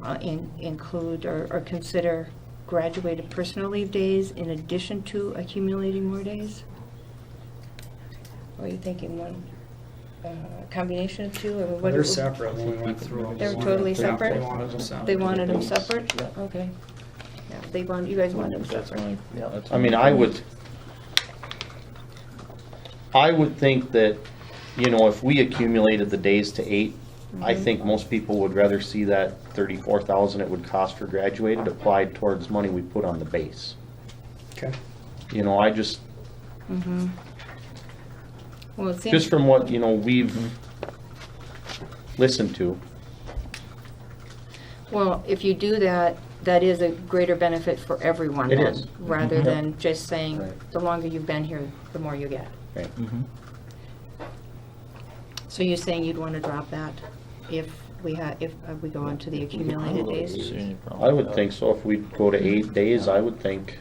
[SPEAKER 2] include or consider graduated personal leave days in addition to accumulating more days? Or are you thinking one, combination of 2? Or what?
[SPEAKER 4] They're separate when we went through them.
[SPEAKER 2] They're totally
[SPEAKER 4] Yeah,
[SPEAKER 2] separate?
[SPEAKER 4] They wanted them separate.
[SPEAKER 2] They wanted them separate? Okay. Yeah, you guys wanted them
[SPEAKER 5] That's
[SPEAKER 2] separate.
[SPEAKER 5] my, yeah, that's.
[SPEAKER 3] I would think that, if we accumulated the days to 8, I think most people would rather see that 34,000 it would cost for graduated applied towards money we put on the base.
[SPEAKER 4] Okay.
[SPEAKER 3] I just,
[SPEAKER 2] Well, it seems.
[SPEAKER 3] just from what, we've listened to.
[SPEAKER 2] Well, if you do that, that is a greater benefit for everyone
[SPEAKER 3] It
[SPEAKER 2] then,
[SPEAKER 3] is.
[SPEAKER 2] rather
[SPEAKER 3] Mhm.
[SPEAKER 2] than just saying,
[SPEAKER 3] Right.
[SPEAKER 2] the longer you've been here, the more you get.
[SPEAKER 3] Right.
[SPEAKER 2] So you're saying you'd want to drop that if we go on to the accumulated days?
[SPEAKER 3] I would think so. If we go to 8 days, I would think,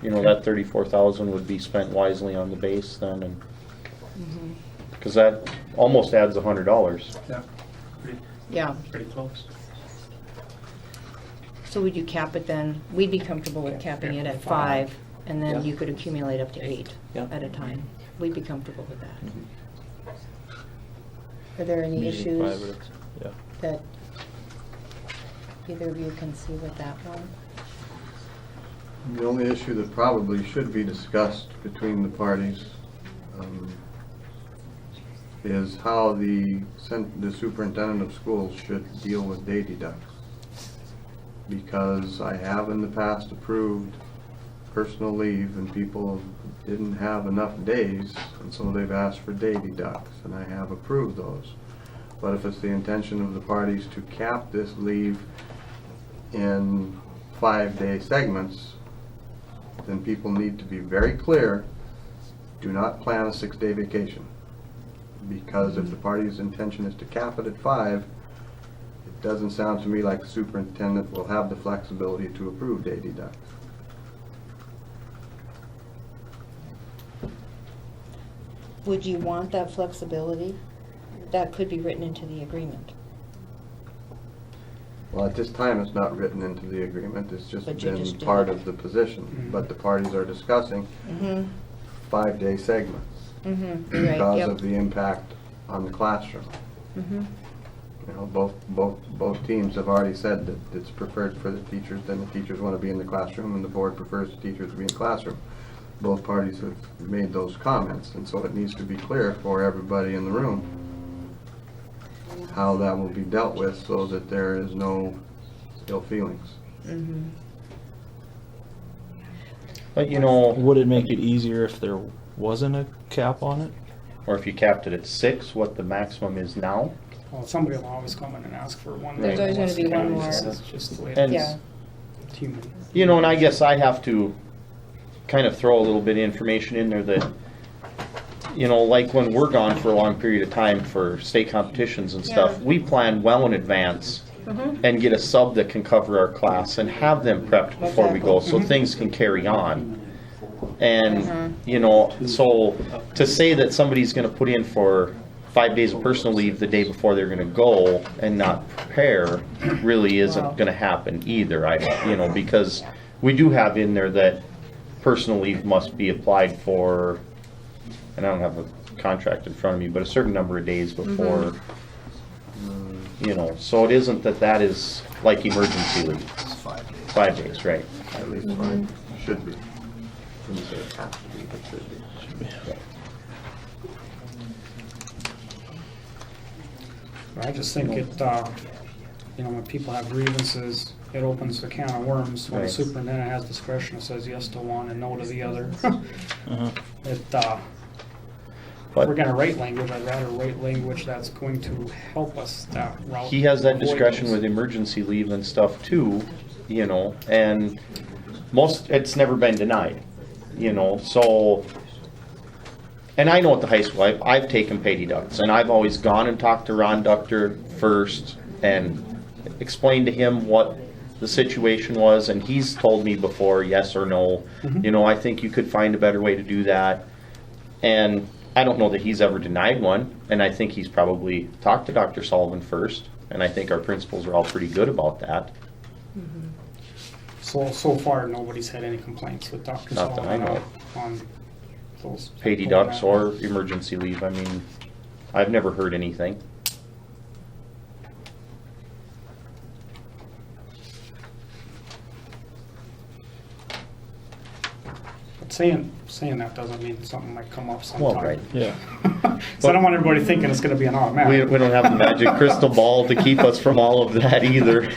[SPEAKER 3] that 34,000 would be spent wisely on the base then, and, because that almost adds $100.
[SPEAKER 6] Yeah,
[SPEAKER 2] Yeah,
[SPEAKER 6] pretty close.
[SPEAKER 2] so would you cap it then? We'd be comfortable with capping it at 5, And then
[SPEAKER 7] Yeah.
[SPEAKER 2] you could accumulate up to 8
[SPEAKER 7] Yeah.
[SPEAKER 2] at a time. We'd be comfortable with that. Are there any
[SPEAKER 5] Meeting
[SPEAKER 2] issues
[SPEAKER 5] 5 minutes. Yeah.
[SPEAKER 2] that either of you can see with that one?
[SPEAKER 1] The only issue that probably should be discussed between the parties is how the superintendent of schools should deal with day deducts. Because I have in the past approved personal leave and people didn't have enough days, and so they've asked for day deducts, and I have approved those. But if it's the intention of the parties to cap this leave in 5-day segments, then people need to be very clear, do not plan a 6-day vacation. Because if the party's intention is to cap it at 5, it doesn't sound to me like the superintendent will have the flexibility to approve day deducts.
[SPEAKER 2] Would you want that flexibility? That could be written into the agreement.
[SPEAKER 1] Well, at this time, it's not written into the agreement, it's just
[SPEAKER 2] But you
[SPEAKER 1] been
[SPEAKER 2] just do
[SPEAKER 1] part
[SPEAKER 2] it.
[SPEAKER 1] of the position. But the parties are discussing 5-day segments
[SPEAKER 2] Mm-hmm, right,
[SPEAKER 1] because
[SPEAKER 2] yep.
[SPEAKER 1] of the impact on the classroom.
[SPEAKER 2] Mm-hmm.
[SPEAKER 1] You know, both teams have already said that it's preferred for the teachers, then the teachers want to be in the classroom, and the board prefers the teachers to be in the classroom. Both parties have made those comments, and so it needs to be clear for everybody in the room how that will be dealt with so that there is no ill feelings.
[SPEAKER 2] Mm-hmm.
[SPEAKER 3] But you know,
[SPEAKER 5] Would it make it easier if there wasn't a cap on it?
[SPEAKER 3] or if you capped it at 6, what the maximum is now.
[SPEAKER 4] Well, somebody will always come in and ask for one.
[SPEAKER 2] There's always gonna be one more.
[SPEAKER 4] It's just the way
[SPEAKER 3] And-
[SPEAKER 4] it is.
[SPEAKER 2] Yeah.
[SPEAKER 4] It's human.
[SPEAKER 3] You know, and I guess I have to kind of throw a little bit of information in there that, you know, like when we're gone for a long period of time for state competitions and stuff,
[SPEAKER 2] Yeah.
[SPEAKER 3] we plan well in advance
[SPEAKER 2] Mm-hmm.
[SPEAKER 3] and get a sub that can cover our class and have them prepped before we go, so things can carry on. And, you know, so to say that somebody's gonna put in for 5 days of personal leave the day before they're gonna go and not prepare really
[SPEAKER 2] Wow.
[SPEAKER 3] isn't gonna happen either, you know, because we do have in there that personal leave must be applied for, and I don't have a contract in front of me, but a certain number of days before, you know, so it isn't that is like emergency leave. 5 days, right.
[SPEAKER 1] At least mine should be. Wouldn't say it has to be, but should be.
[SPEAKER 4] I just think it, you know, when people have grievances, it opens a can of worms. When the
[SPEAKER 3] Right.
[SPEAKER 4] superintendent has discretion, it says yes to one and no to the other. It, if we're gonna write language, I'd rather write language that's going to help us that route.
[SPEAKER 3] He has that
[SPEAKER 4] avoid
[SPEAKER 3] discretion
[SPEAKER 4] those.
[SPEAKER 3] with emergency leave and stuff too, you know, and it's never been denied, you know, so. And I know at the high school, I've taken pay deducts, and I've always gone and talked to Ron Ductor first and explained to him what the situation was, and he's told me before, yes or no, you know, I think you could find a better way to do that. And I don't know that he's ever denied one, and I think he's probably talked to Dr. Sullivan first, and I think our principals are all pretty good about that.
[SPEAKER 4] So far, nobody's had any complaints with Dr.
[SPEAKER 3] Not that I
[SPEAKER 4] Sullivan
[SPEAKER 3] know.
[SPEAKER 4] on those.
[SPEAKER 3] Pay deducts or emergency leave, I mean, I've never heard anything.
[SPEAKER 4] But saying that doesn't mean something might come up sometime.
[SPEAKER 3] Well, right.
[SPEAKER 5] Yeah.
[SPEAKER 4] So I don't want everybody thinking it's gonna be an
[SPEAKER 3] We
[SPEAKER 4] automatic.
[SPEAKER 3] don't have the magic crystal ball to keep us from all of that either.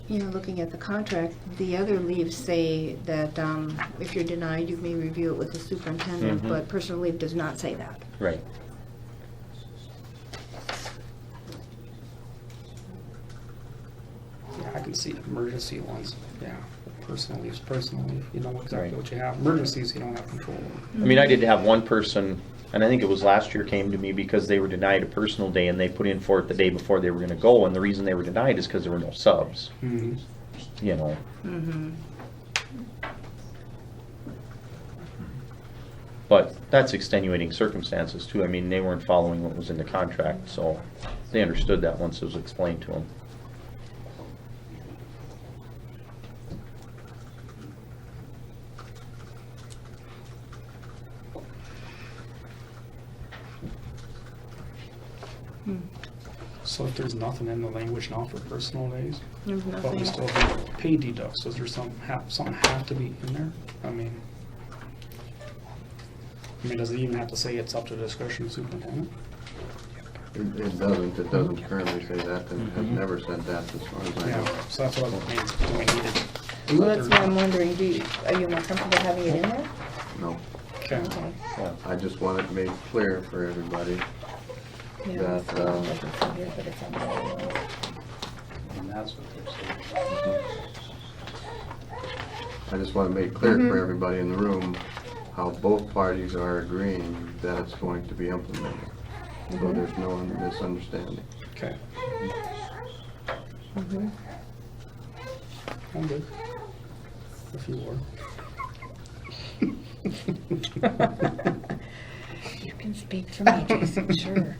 [SPEAKER 2] You know, looking at the contract, the other leaves say that if you're denied, you may review it with the superintendent,
[SPEAKER 3] Mhm.
[SPEAKER 2] but personal leave does not say that.
[SPEAKER 3] Right.
[SPEAKER 4] Yeah, I can see emergency ones, yeah. Personal leave's personal leave, you know exactly
[SPEAKER 3] Right.
[SPEAKER 4] what you have. Emergencies, you don't have control over.
[SPEAKER 3] I mean, I did have one person, and I think it was last year, came to me because they were denied a personal day and they put in for it the day before they were gonna go, and the reason they were denied is because there were no subs,
[SPEAKER 4] Mhm.
[SPEAKER 3] you know.
[SPEAKER 2] Mm-hmm.
[SPEAKER 3] But that's extenuating circumstances too. I mean, they weren't following what was in the contract, so they understood that once it was explained to them.
[SPEAKER 4] So if there's nothing in the language now for personal days,
[SPEAKER 2] There's
[SPEAKER 4] but
[SPEAKER 2] nothing.
[SPEAKER 4] we still have pay deducts, does there something have to be in there? I mean, does it even have to say it's up to the discretion of superintendent?
[SPEAKER 1] It doesn't currently say that, and it has never said that as far as I know.
[SPEAKER 4] Yeah, so that's what I mean, do we need it?
[SPEAKER 2] Well, that's why I'm wondering, are you more comfortable having it in there?
[SPEAKER 1] No,
[SPEAKER 4] Okay.
[SPEAKER 2] Okay.
[SPEAKER 1] I just want it made clear for everybody.
[SPEAKER 2] Yeah,
[SPEAKER 1] That,
[SPEAKER 2] it's not listed here, but it's on the other one.
[SPEAKER 6] And that's what they're saying.
[SPEAKER 1] I just want to make clear for everybody in the room how both parties are agreeing that it's going to be implemented. So there's no misunderstanding.
[SPEAKER 4] Okay,
[SPEAKER 2] Mhm.
[SPEAKER 4] I'm good. If you were.
[SPEAKER 2] You can speak for me, Jason, sure.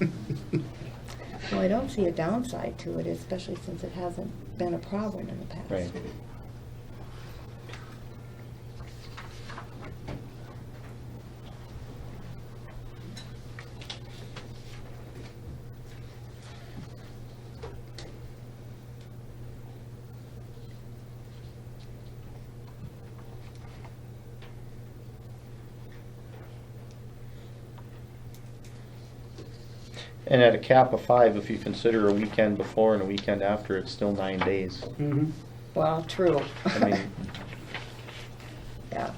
[SPEAKER 2] Well, I don't see a downside to it, especially since it hasn't been a problem in the past.
[SPEAKER 3] Right. And at a cap of 5, if you consider a weekend before and a weekend after, it's still 9 days.
[SPEAKER 4] Mm-hmm.
[SPEAKER 2] Well, true.
[SPEAKER 3] I mean,
[SPEAKER 2] Yeah.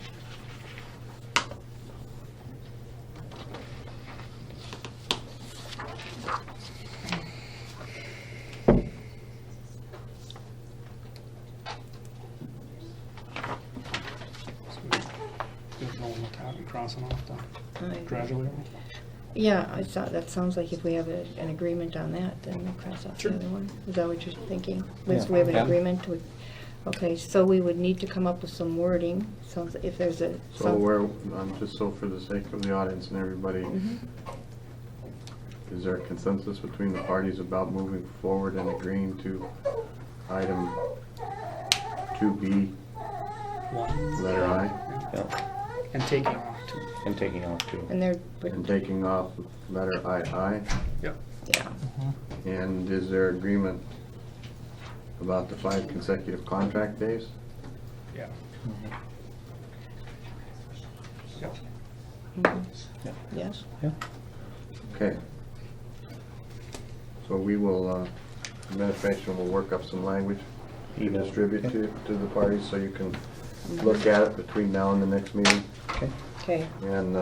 [SPEAKER 4] Good going with that and crossing off the
[SPEAKER 2] I-
[SPEAKER 4] gradually.
[SPEAKER 2] Yeah, I thought, that sounds like if we have an agreement on that, then we'll cross off the
[SPEAKER 4] Sure.
[SPEAKER 2] other one. Is that what you're thinking?
[SPEAKER 3] Yeah.
[SPEAKER 2] Once we have an
[SPEAKER 3] Yeah.
[SPEAKER 2] agreement, okay, so we would need to come up with some wording, so if there's a.
[SPEAKER 1] So where, just so for the sake of the audience and everybody,
[SPEAKER 2] Mhm.
[SPEAKER 1] is there a consensus between the parties about moving forward and agreeing to item 2B,
[SPEAKER 4] One.
[SPEAKER 1] letter I,
[SPEAKER 3] yeah,
[SPEAKER 4] And taking off two.
[SPEAKER 3] and taking off too.
[SPEAKER 2] And they're,
[SPEAKER 1] and taking off letter II?
[SPEAKER 4] Yep.
[SPEAKER 2] yeah,
[SPEAKER 1] And is there agreement about the 5 consecutive contract days?
[SPEAKER 4] Yeah. Yep.
[SPEAKER 2] mhm.
[SPEAKER 3] Yeah.
[SPEAKER 2] Yes,
[SPEAKER 1] Okay. So we will, administration will work up some language to
[SPEAKER 3] Email.
[SPEAKER 1] distribute to the parties, so you can look at it between now and the next meeting.
[SPEAKER 3] Okay.
[SPEAKER 2] okay,
[SPEAKER 1] And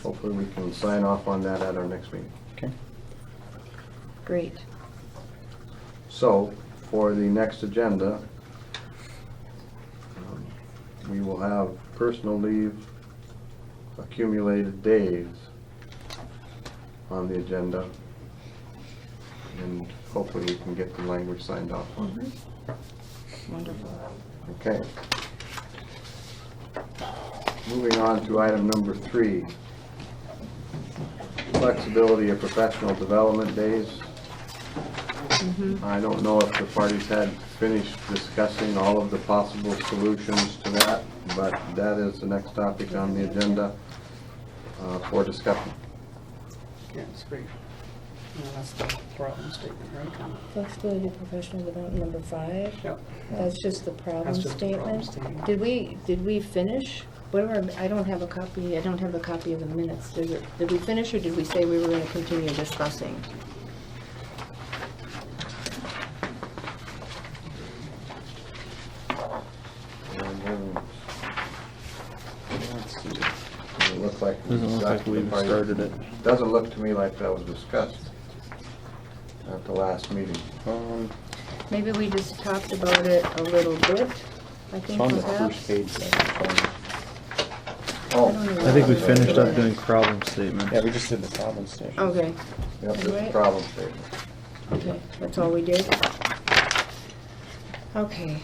[SPEAKER 1] hopefully we can sign off on that at our next meeting.
[SPEAKER 3] Okay.
[SPEAKER 2] great.
[SPEAKER 1] So, for the next agenda, we will have personal leave accumulated days on the agenda. And hopefully we can get the language signed off on.
[SPEAKER 2] Mhm. Wonderful.
[SPEAKER 1] Okay. Moving on to item number 3. Flexibility of professional development days. I don't know if the parties had finished discussing all of the possible solutions to that, but that is the next topic on the agenda for discussion.
[SPEAKER 4] Yeah, it's great. Yeah, that's the problem statement, right?
[SPEAKER 2] Flexibility of professional development, number 5.
[SPEAKER 4] Yep.
[SPEAKER 2] That's just the problem
[SPEAKER 4] That's just the problem
[SPEAKER 2] statement.
[SPEAKER 4] statement.
[SPEAKER 2] Did we finish? Whatever, I don't have a copy of the minutes. Did we finish, or did we say we were gonna continue discussing?
[SPEAKER 1] Let's see. It looks like we
[SPEAKER 5] Doesn't look like
[SPEAKER 1] discussed the
[SPEAKER 5] we've
[SPEAKER 1] parties.
[SPEAKER 5] started it.
[SPEAKER 1] Doesn't look to me like that was discussed at the last meeting.
[SPEAKER 2] Maybe we just talked about it a little bit, I
[SPEAKER 3] It's
[SPEAKER 2] think
[SPEAKER 3] on the
[SPEAKER 2] perhaps.
[SPEAKER 3] first page. there.
[SPEAKER 1] Oh,
[SPEAKER 5] I think we finished up doing problem statements.
[SPEAKER 7] Yeah, we just did the problem station.
[SPEAKER 2] Okay,
[SPEAKER 1] Yep, this is
[SPEAKER 2] Alright.
[SPEAKER 1] problem statement.
[SPEAKER 2] okay, that's all we did? Okay.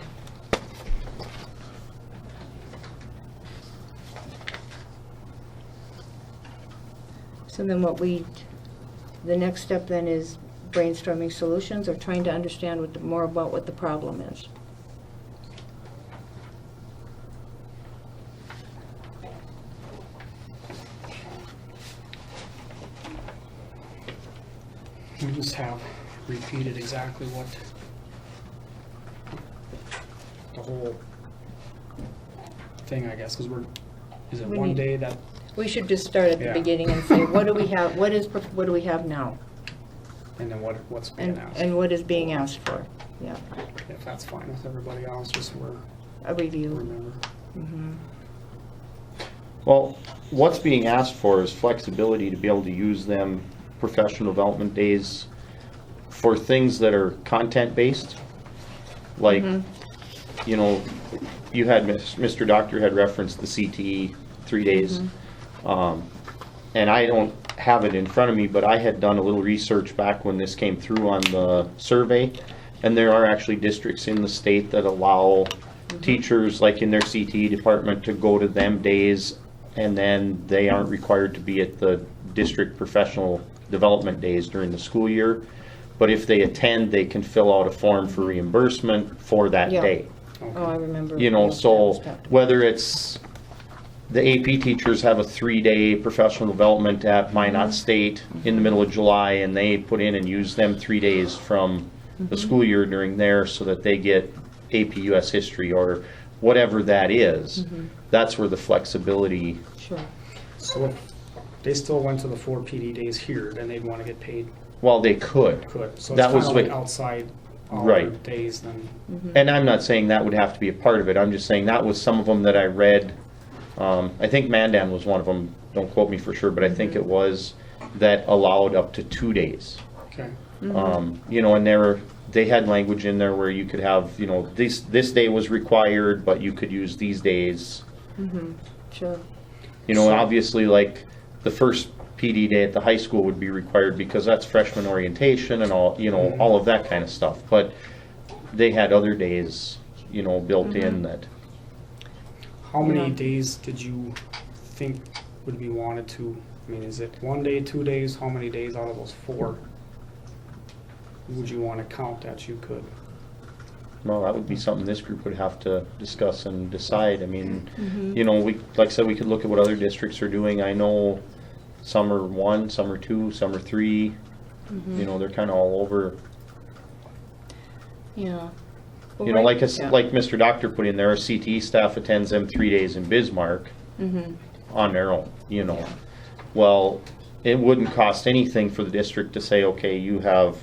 [SPEAKER 2] So then the next step then is brainstorming solutions or trying to understand more about what the problem is.
[SPEAKER 4] We just have repeated exactly what the whole thing, I guess, because is it
[SPEAKER 2] We
[SPEAKER 4] one
[SPEAKER 2] need-
[SPEAKER 4] day that,
[SPEAKER 2] We should just start at the
[SPEAKER 4] Yeah.
[SPEAKER 2] beginning and say, what do we have, what do we have now?
[SPEAKER 4] and then what's being asked?
[SPEAKER 2] And what is being asked for? Yeah,
[SPEAKER 4] If that's fine with everybody else, just we're,
[SPEAKER 2] a review.
[SPEAKER 4] remember.
[SPEAKER 2] Mhm.
[SPEAKER 3] Well, what's being asked for is flexibility to be able to use them professional development days for things that are content-based. Like, you know, you had, Mr. Doctor had referenced the CTE 3 days. And I don't have it in front of me, but I had done a little research back when this came through on the survey. And there are actually districts in the state that allow teachers, like in their CTE department, to go to them days, and then they aren't required to be at the district professional development days during the school year. But if they attend, they can fill out a form for reimbursement for that
[SPEAKER 2] Yeah.
[SPEAKER 3] day.
[SPEAKER 2] Oh, I remember.
[SPEAKER 3] You know,
[SPEAKER 2] that
[SPEAKER 3] so
[SPEAKER 2] was talked about.
[SPEAKER 3] whether it's the AP teachers have a 3-day professional development at Minot State in the middle of July, and they put in and use them 3 days from the school year during there so that they get AP US history or whatever that is. That's where the flexibility,
[SPEAKER 2] Sure.
[SPEAKER 4] So if they still went to the 4 PD days here, then they'd want to get paid,
[SPEAKER 3] well, they could.
[SPEAKER 4] could. So it's
[SPEAKER 3] That
[SPEAKER 4] kind
[SPEAKER 3] was
[SPEAKER 4] of like
[SPEAKER 3] what-
[SPEAKER 4] outside hour
[SPEAKER 3] Right.
[SPEAKER 4] days then.
[SPEAKER 3] And I'm not saying that would have to be a part of it, I'm just saying that was some of them that I read. I think Mandan was one of them, don't quote me for sure, but I think it was, that allowed up to 2 days.
[SPEAKER 4] Okay.
[SPEAKER 3] You know, and they had language in there where you could have, you know, this day was required, but you could use these days.
[SPEAKER 2] Sure.
[SPEAKER 3] You know,
[SPEAKER 4] So-
[SPEAKER 3] obviously, like, the first PD day at the high school would be required because that's freshman orientation and all, you know, all of that kind of stuff. But they had other days, you know, built in that,
[SPEAKER 4] How many
[SPEAKER 2] Yeah.
[SPEAKER 4] days did you think would be wanted to, I mean, is it 1 day, 2 days? How many days out of those 4 would you want to count that you could?
[SPEAKER 3] well, that would be something this group would have to discuss and decide. I mean, you know, like I said, we could look at what other districts are doing. I know some are 1, some are 2, some are 3. You know, they're kind of all over.
[SPEAKER 2] Yeah. Well,
[SPEAKER 3] You know,
[SPEAKER 2] right-
[SPEAKER 3] like
[SPEAKER 2] yeah.
[SPEAKER 3] like Mr. Doctor put in there, our CTE staff attends them 3 days in Bismarck on their own, you know. Well, it wouldn't cost anything for the district to say, okay, you have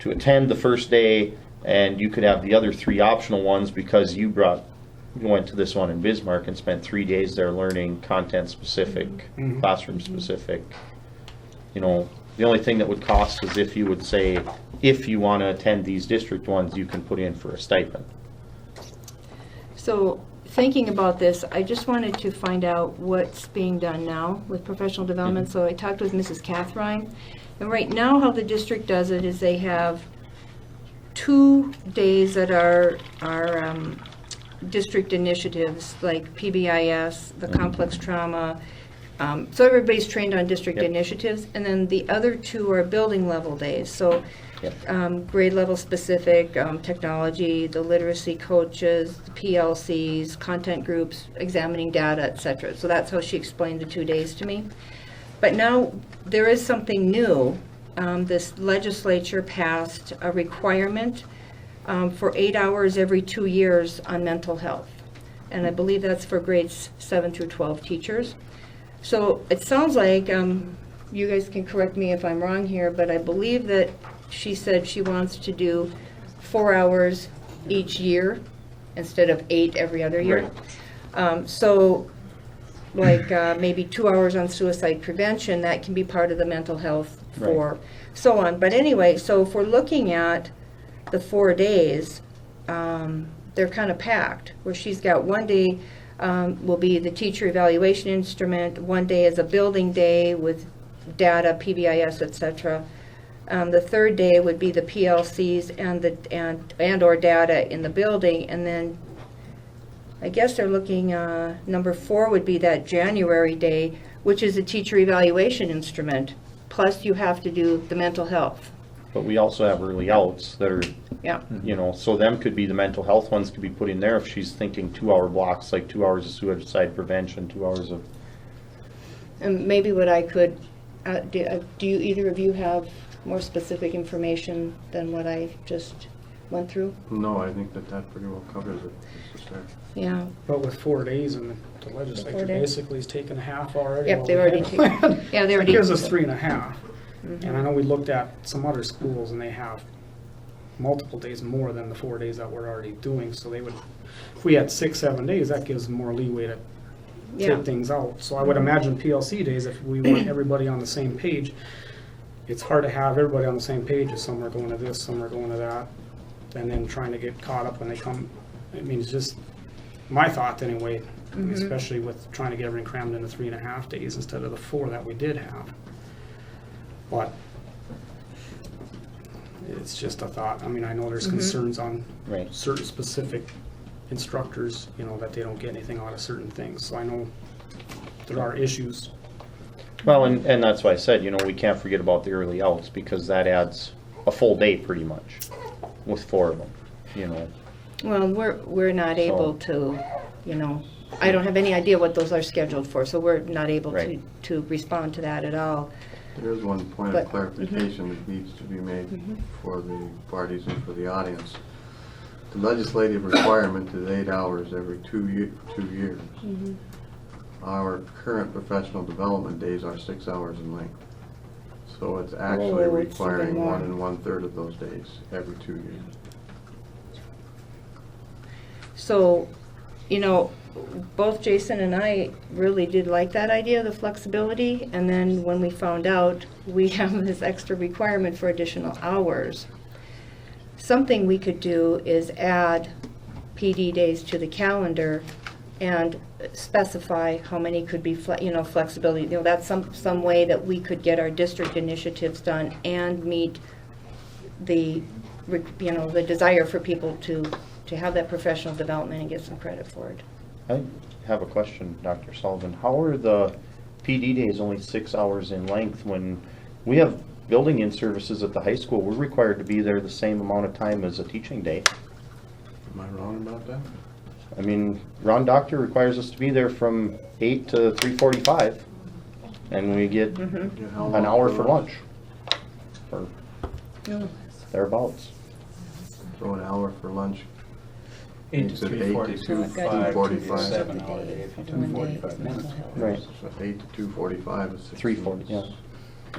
[SPEAKER 3] to attend the first day, and you could have the other 3 optional ones because you went to this one in Bismarck and spent 3 days there learning content-specific, classroom-specific. You know, the only thing that would cost is if you would say, if you want to attend these district ones, you can put in for a stipend.
[SPEAKER 2] So, thinking about this, I just wanted to find out what's being done now with professional development. So I talked with Mrs. Catherine, and right now how the district does it is they have 2 days that are district initiatives, like PBIS, the complex trauma. So everybody's trained on district
[SPEAKER 3] Yep.
[SPEAKER 2] initiatives, and then the other 2 are building level days. So
[SPEAKER 3] Yep.
[SPEAKER 2] grade level specific, technology, the literacy coaches, the PLCs, content groups, examining data, etc. So that's how she explained the 2 days to me. But now there is something new. This legislature passed a requirement for 8 hours every 2 years on mental health. And I believe that's for grades 7 through 12 teachers. So it sounds like, you guys can correct me if I'm wrong here, but I believe that she said she wants to do 4 hours each year instead of 8 every other year. So like maybe 2 hours on suicide prevention, that can be part of the mental health for so on. But anyway, so if we're looking at the 4 days, they're kind of packed, where she's got 1 day will be the teacher evaluation instrument, 1 day is a building day with data, PBIS, etc. The 3rd day would be the PLCs and or data in the building, and then I guess they're looking, number 4 would be that January day which is a teacher evaluation instrument. Plus you have to do the mental health.
[SPEAKER 3] But we also have early outs that are,
[SPEAKER 2] Yeah.
[SPEAKER 3] you know, so them could be, the mental health ones could be put in there if she's thinking 2-hour blocks, like 2 hours of suicide prevention, 2 hours of,
[SPEAKER 2] And maybe what I could, do you, either of you have more specific information than what I just went through?
[SPEAKER 1] No, I think that pretty well covers it, Mr. Starr.
[SPEAKER 2] Yeah.
[SPEAKER 4] But with 4 days, and the legislature
[SPEAKER 2] 4 days.
[SPEAKER 4] basically has taken half already.
[SPEAKER 2] Yep,
[SPEAKER 4] while
[SPEAKER 2] they've
[SPEAKER 4] we
[SPEAKER 2] already
[SPEAKER 4] had
[SPEAKER 2] taken-
[SPEAKER 4] planned.
[SPEAKER 2] yeah, they
[SPEAKER 4] That
[SPEAKER 2] already-
[SPEAKER 4] gives us 3.5. And I know we looked at some other schools, and they have multiple days more than the 4 days that we're already doing, so they would, if we had 6, 7 days, that gives them more leeway to
[SPEAKER 2] Yeah.
[SPEAKER 4] take things out. So I would imagine PLC days, if we want everybody on the same page, it's hard to have everybody on the same page if some are going to this, some are going to that, and then trying to get caught up when they come. I mean, it's just my thought anyway, especially with trying to get everything crammed into 3.5 days instead of the 4 that we did have. But it's just a thought. I mean, I know there's concerns on
[SPEAKER 3] right.
[SPEAKER 4] certain specific instructors, you know, that they don't get anything out of certain things. So I know there are issues.
[SPEAKER 3] Well, and that's why I said, you know, we can't forget about the early outs, because that adds a full day pretty much with 4 of them, you know.
[SPEAKER 2] Well, we're not able to, you know, I don't have any idea what those are scheduled for, so we're not able
[SPEAKER 3] Right.
[SPEAKER 2] to respond to that at all.
[SPEAKER 1] There is one point
[SPEAKER 2] But-
[SPEAKER 1] of clarification that needs to be made for the parties and for the audience. The legislative requirement is 8 hours every 2 years. Our current professional development days are 6 hours in length. So it's actually
[SPEAKER 2] Oh, it's even
[SPEAKER 1] requiring
[SPEAKER 2] more.
[SPEAKER 1] 1 1/3 of those days every 2 years.
[SPEAKER 2] So, you know, both Jason and I really did like that idea, the flexibility, and then when we found out we have this extra requirement for additional hours, something we could do is add PD days to the calendar and specify how many could be, flexibility. You know, that's some way that we could get our district initiatives done and meet the, the desire for people to have that professional development and get some credit for it.
[SPEAKER 3] I have a question, Dr. Sullivan. How are the PD days only 6 hours in length when we have building in services at the high school? We're required to be there the same amount of time as a teaching day.
[SPEAKER 1] Am I wrong about that?
[SPEAKER 3] I mean, Ron Doctor requires us to be there from 8 to 3:45, and we get
[SPEAKER 1] Yeah, how
[SPEAKER 3] an
[SPEAKER 1] long
[SPEAKER 3] hour for lunch, or
[SPEAKER 2] Oh.
[SPEAKER 3] thereabouts.
[SPEAKER 1] So an hour for lunch.
[SPEAKER 6] 8
[SPEAKER 1] Makes
[SPEAKER 6] to
[SPEAKER 1] it 8 to
[SPEAKER 6] 3:45 would be a
[SPEAKER 1] 2:45.
[SPEAKER 6] 7-hour day, if you took 45 minutes.
[SPEAKER 3] Right.
[SPEAKER 1] So 8 to 2:45 is 6.
[SPEAKER 3] 3:40, yeah.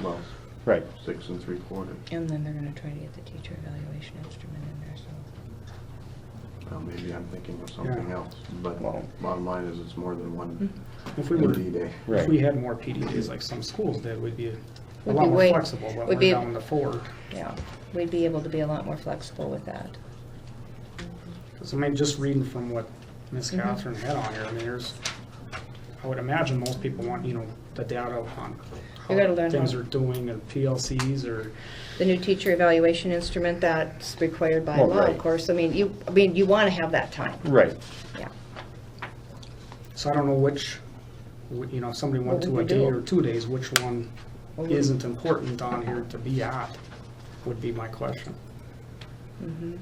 [SPEAKER 1] Well,
[SPEAKER 3] Right.
[SPEAKER 1] 6 3/4.
[SPEAKER 2] And then they're gonna try to get the teacher evaluation instrument in there, so.
[SPEAKER 1] Well, maybe I'm thinking of something
[SPEAKER 4] Yeah.
[SPEAKER 1] else, but
[SPEAKER 3] Well-
[SPEAKER 1] bottom line is it's more than one
[SPEAKER 4] If we were,
[SPEAKER 1] PD day.
[SPEAKER 3] Right.
[SPEAKER 4] if we had more PD days like some schools did, we'd be a
[SPEAKER 2] We'd
[SPEAKER 4] lot
[SPEAKER 2] be
[SPEAKER 4] more
[SPEAKER 2] way-
[SPEAKER 4] flexible, but
[SPEAKER 2] we'd
[SPEAKER 4] we're
[SPEAKER 2] be-
[SPEAKER 4] down to 4.
[SPEAKER 2] Yeah, we'd be able to be a lot more flexible with that.
[SPEAKER 4] So I mean, just reading from what Ms. Catherine had on here, I mean, I would imagine most people want, the data on
[SPEAKER 2] You gotta
[SPEAKER 4] how
[SPEAKER 2] learn
[SPEAKER 4] things
[SPEAKER 2] how-
[SPEAKER 4] are doing and PLCs or,
[SPEAKER 2] The new teacher evaluation instrument, that's required by
[SPEAKER 3] Well,
[SPEAKER 2] law,
[SPEAKER 3] right.
[SPEAKER 2] of course. I mean, you wanna have that time,
[SPEAKER 3] Right.
[SPEAKER 2] yeah.
[SPEAKER 4] so I don't know which, if somebody went
[SPEAKER 2] What
[SPEAKER 4] to
[SPEAKER 2] would
[SPEAKER 4] a
[SPEAKER 2] we
[SPEAKER 4] day
[SPEAKER 2] do?
[SPEAKER 4] or 2 days, which one
[SPEAKER 2] What would-
[SPEAKER 4] isn't important on here to be at, would be my question.
[SPEAKER 2] Mhm.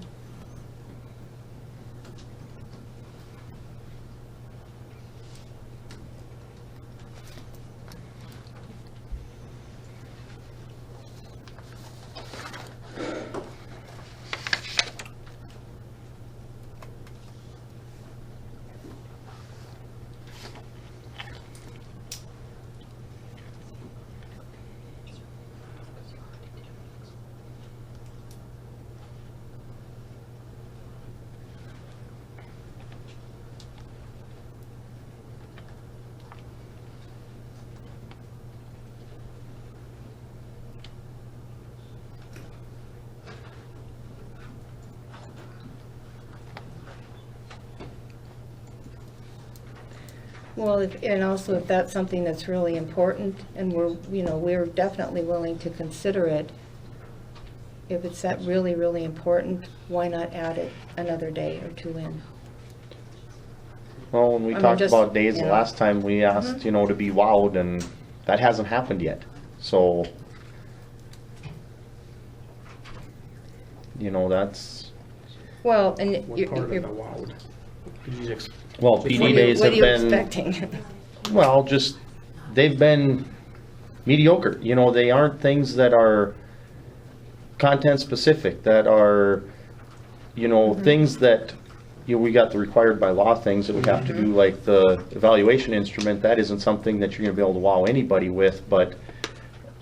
[SPEAKER 2] Well, and also if that's something that's really important, and we're definitely willing to consider it, if it's that really, really important, why not add it another day or 2 in?
[SPEAKER 3] Well, when we
[SPEAKER 2] I mean,
[SPEAKER 3] talked
[SPEAKER 2] just,
[SPEAKER 3] about days
[SPEAKER 2] you
[SPEAKER 3] the
[SPEAKER 2] know.
[SPEAKER 3] last time, we asked, you know, to be wowed, and that hasn't happened yet. So, you know, that's,
[SPEAKER 2] Well, and
[SPEAKER 4] What
[SPEAKER 2] you're,
[SPEAKER 4] part of
[SPEAKER 2] you're,
[SPEAKER 4] it allowed? Could you ex-
[SPEAKER 3] well,
[SPEAKER 2] what
[SPEAKER 3] PD
[SPEAKER 2] are you,
[SPEAKER 3] days
[SPEAKER 2] what
[SPEAKER 3] have
[SPEAKER 2] are you
[SPEAKER 3] been,
[SPEAKER 2] expecting?
[SPEAKER 3] well, just, they've been mediocre. You know, they aren't things that are content specific, that are, you know, things that, you know, we got the required by law things that we have to do, like the evaluation instrument. That isn't something that you're gonna be able to wow anybody with, but,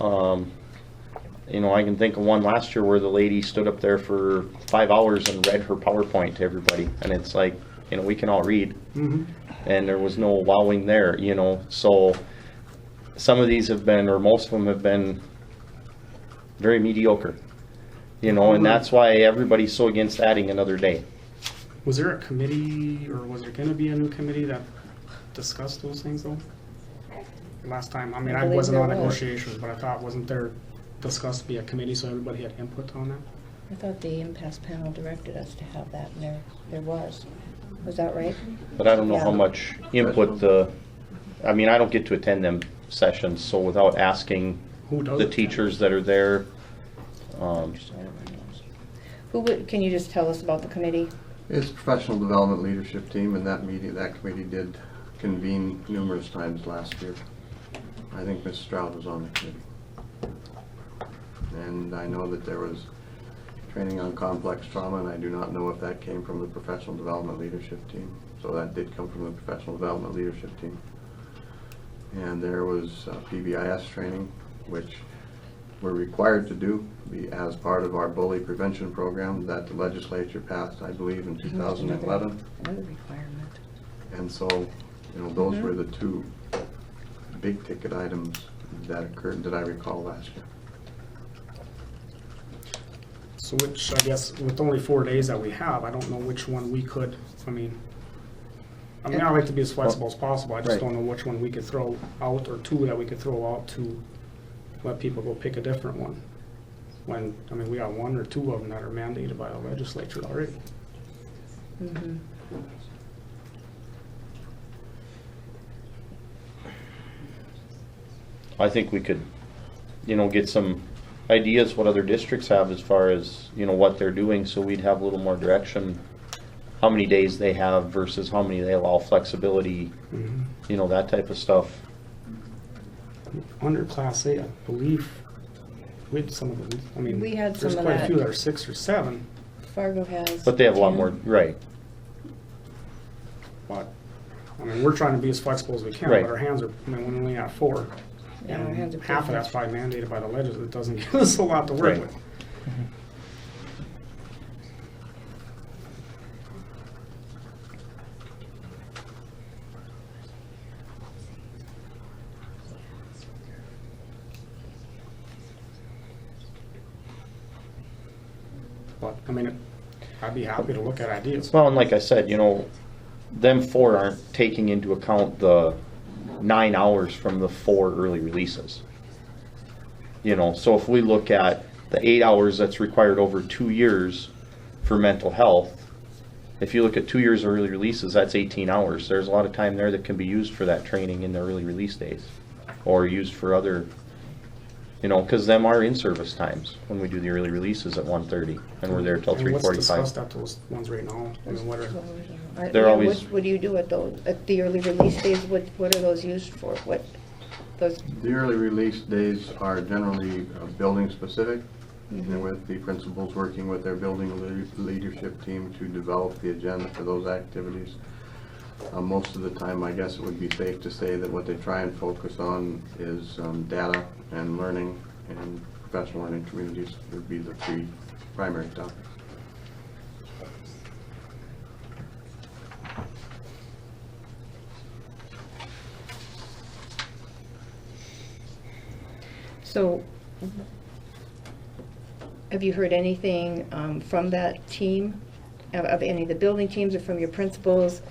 [SPEAKER 3] you know, I can think of one last year where the lady stood up there for 5 hours and read her PowerPoint to everybody, and it's like, you know, we can all read, and there was no wowing there, you know, so some of these have been, or most of them have been very mediocre, you know, and that's why everybody's so against adding another day.
[SPEAKER 4] Was there a committee, or was there gonna be a new committee that discussed those things though? Last time, I mean,
[SPEAKER 2] I
[SPEAKER 4] I
[SPEAKER 2] believe
[SPEAKER 4] wasn't on
[SPEAKER 2] there was.
[SPEAKER 4] negotiations, but I thought, wasn't there discussed to be a committee so everybody had input on that?
[SPEAKER 2] I thought the impasse panel directed us to have that, and there was. Was that right?
[SPEAKER 3] But I don't know how
[SPEAKER 2] Yeah.
[SPEAKER 3] much input I mean, I don't get to attend them sessions, so without asking
[SPEAKER 4] Who does
[SPEAKER 3] the
[SPEAKER 4] it?
[SPEAKER 3] teachers that are there,
[SPEAKER 2] Who would, can you just tell us about the committee?
[SPEAKER 1] It's a professional development leadership team, and that committee did convene numerous times last year. I think Ms. Stroud was on the committee. And I know that there was training on complex trauma, and I do not know if that came from the professional development leadership team. So that did come from the professional development leadership team. And there was PBIS training, which we're required to do as part of our bully prevention program that the legislature passed, I believe, in 2011.
[SPEAKER 2] Another requirement.
[SPEAKER 1] And so, you know, those were the two big ticket items that occurred that I recall last year.
[SPEAKER 4] So which, I guess, with only 4 days that we have, I don't know which one we could, I mean, I like to be as flexible as possible, I just
[SPEAKER 3] Right.
[SPEAKER 4] don't know which one we could throw out, or two that we could throw out to let people go pick a different one. When, I mean, we got one or two of them that are mandated by the legislature already.
[SPEAKER 2] Mhm.
[SPEAKER 3] I think we could, you know, get some ideas what other districts have as far as, you know, what they're doing, so we'd have a little more direction, how many days they have versus how many they allow flexibility, you know, that type of stuff.
[SPEAKER 4] Under Class A, I believe, we had some of them, I mean,
[SPEAKER 2] We had
[SPEAKER 4] there's
[SPEAKER 2] some of
[SPEAKER 4] quite a
[SPEAKER 2] that.
[SPEAKER 4] few that are 6 or 7,
[SPEAKER 2] Fargo has.
[SPEAKER 3] But they have a lot
[SPEAKER 2] 10.
[SPEAKER 3] more, right,
[SPEAKER 4] but, I mean, we're trying to be as flexible as we can,
[SPEAKER 3] Right.
[SPEAKER 4] but our hands are, I mean, we only have 4.
[SPEAKER 2] Yeah, our hands are
[SPEAKER 4] And half of
[SPEAKER 2] pretty
[SPEAKER 4] that's probably mandated by the legislature, it doesn't give us a lot to work
[SPEAKER 3] Right.
[SPEAKER 4] with. But, I mean, I'd be happy to look at ideas.
[SPEAKER 3] well, and like I said, you know, them 4 aren't taking into account the 9 hours from the 4 early releases. You know, so if we look at the 8 hours that's required over 2 years for mental health, if you look at 2 years of early releases, that's 18 hours. There's a lot of time there that can be used for that training in the early release days, or used for other, you know, because them are in-service times when we do the early releases at 1:30, and we're there till
[SPEAKER 4] And what's
[SPEAKER 3] 3:45.
[SPEAKER 4] discussed at those ones right now? I mean, what are,
[SPEAKER 3] They're
[SPEAKER 2] Yeah,
[SPEAKER 3] always-
[SPEAKER 2] What do you do at those, at the early release days? What are those used for? What, those,
[SPEAKER 1] The early release days are generally building specific, and with the principals working with their building leadership team to develop the agenda for those activities. Most of the time, I guess it would be safe to say that what they try and focus on is data and learning, and professional learning communities would be the 3 primary topics.
[SPEAKER 2] so, have you heard anything from that team, of any of the building teams or from your principals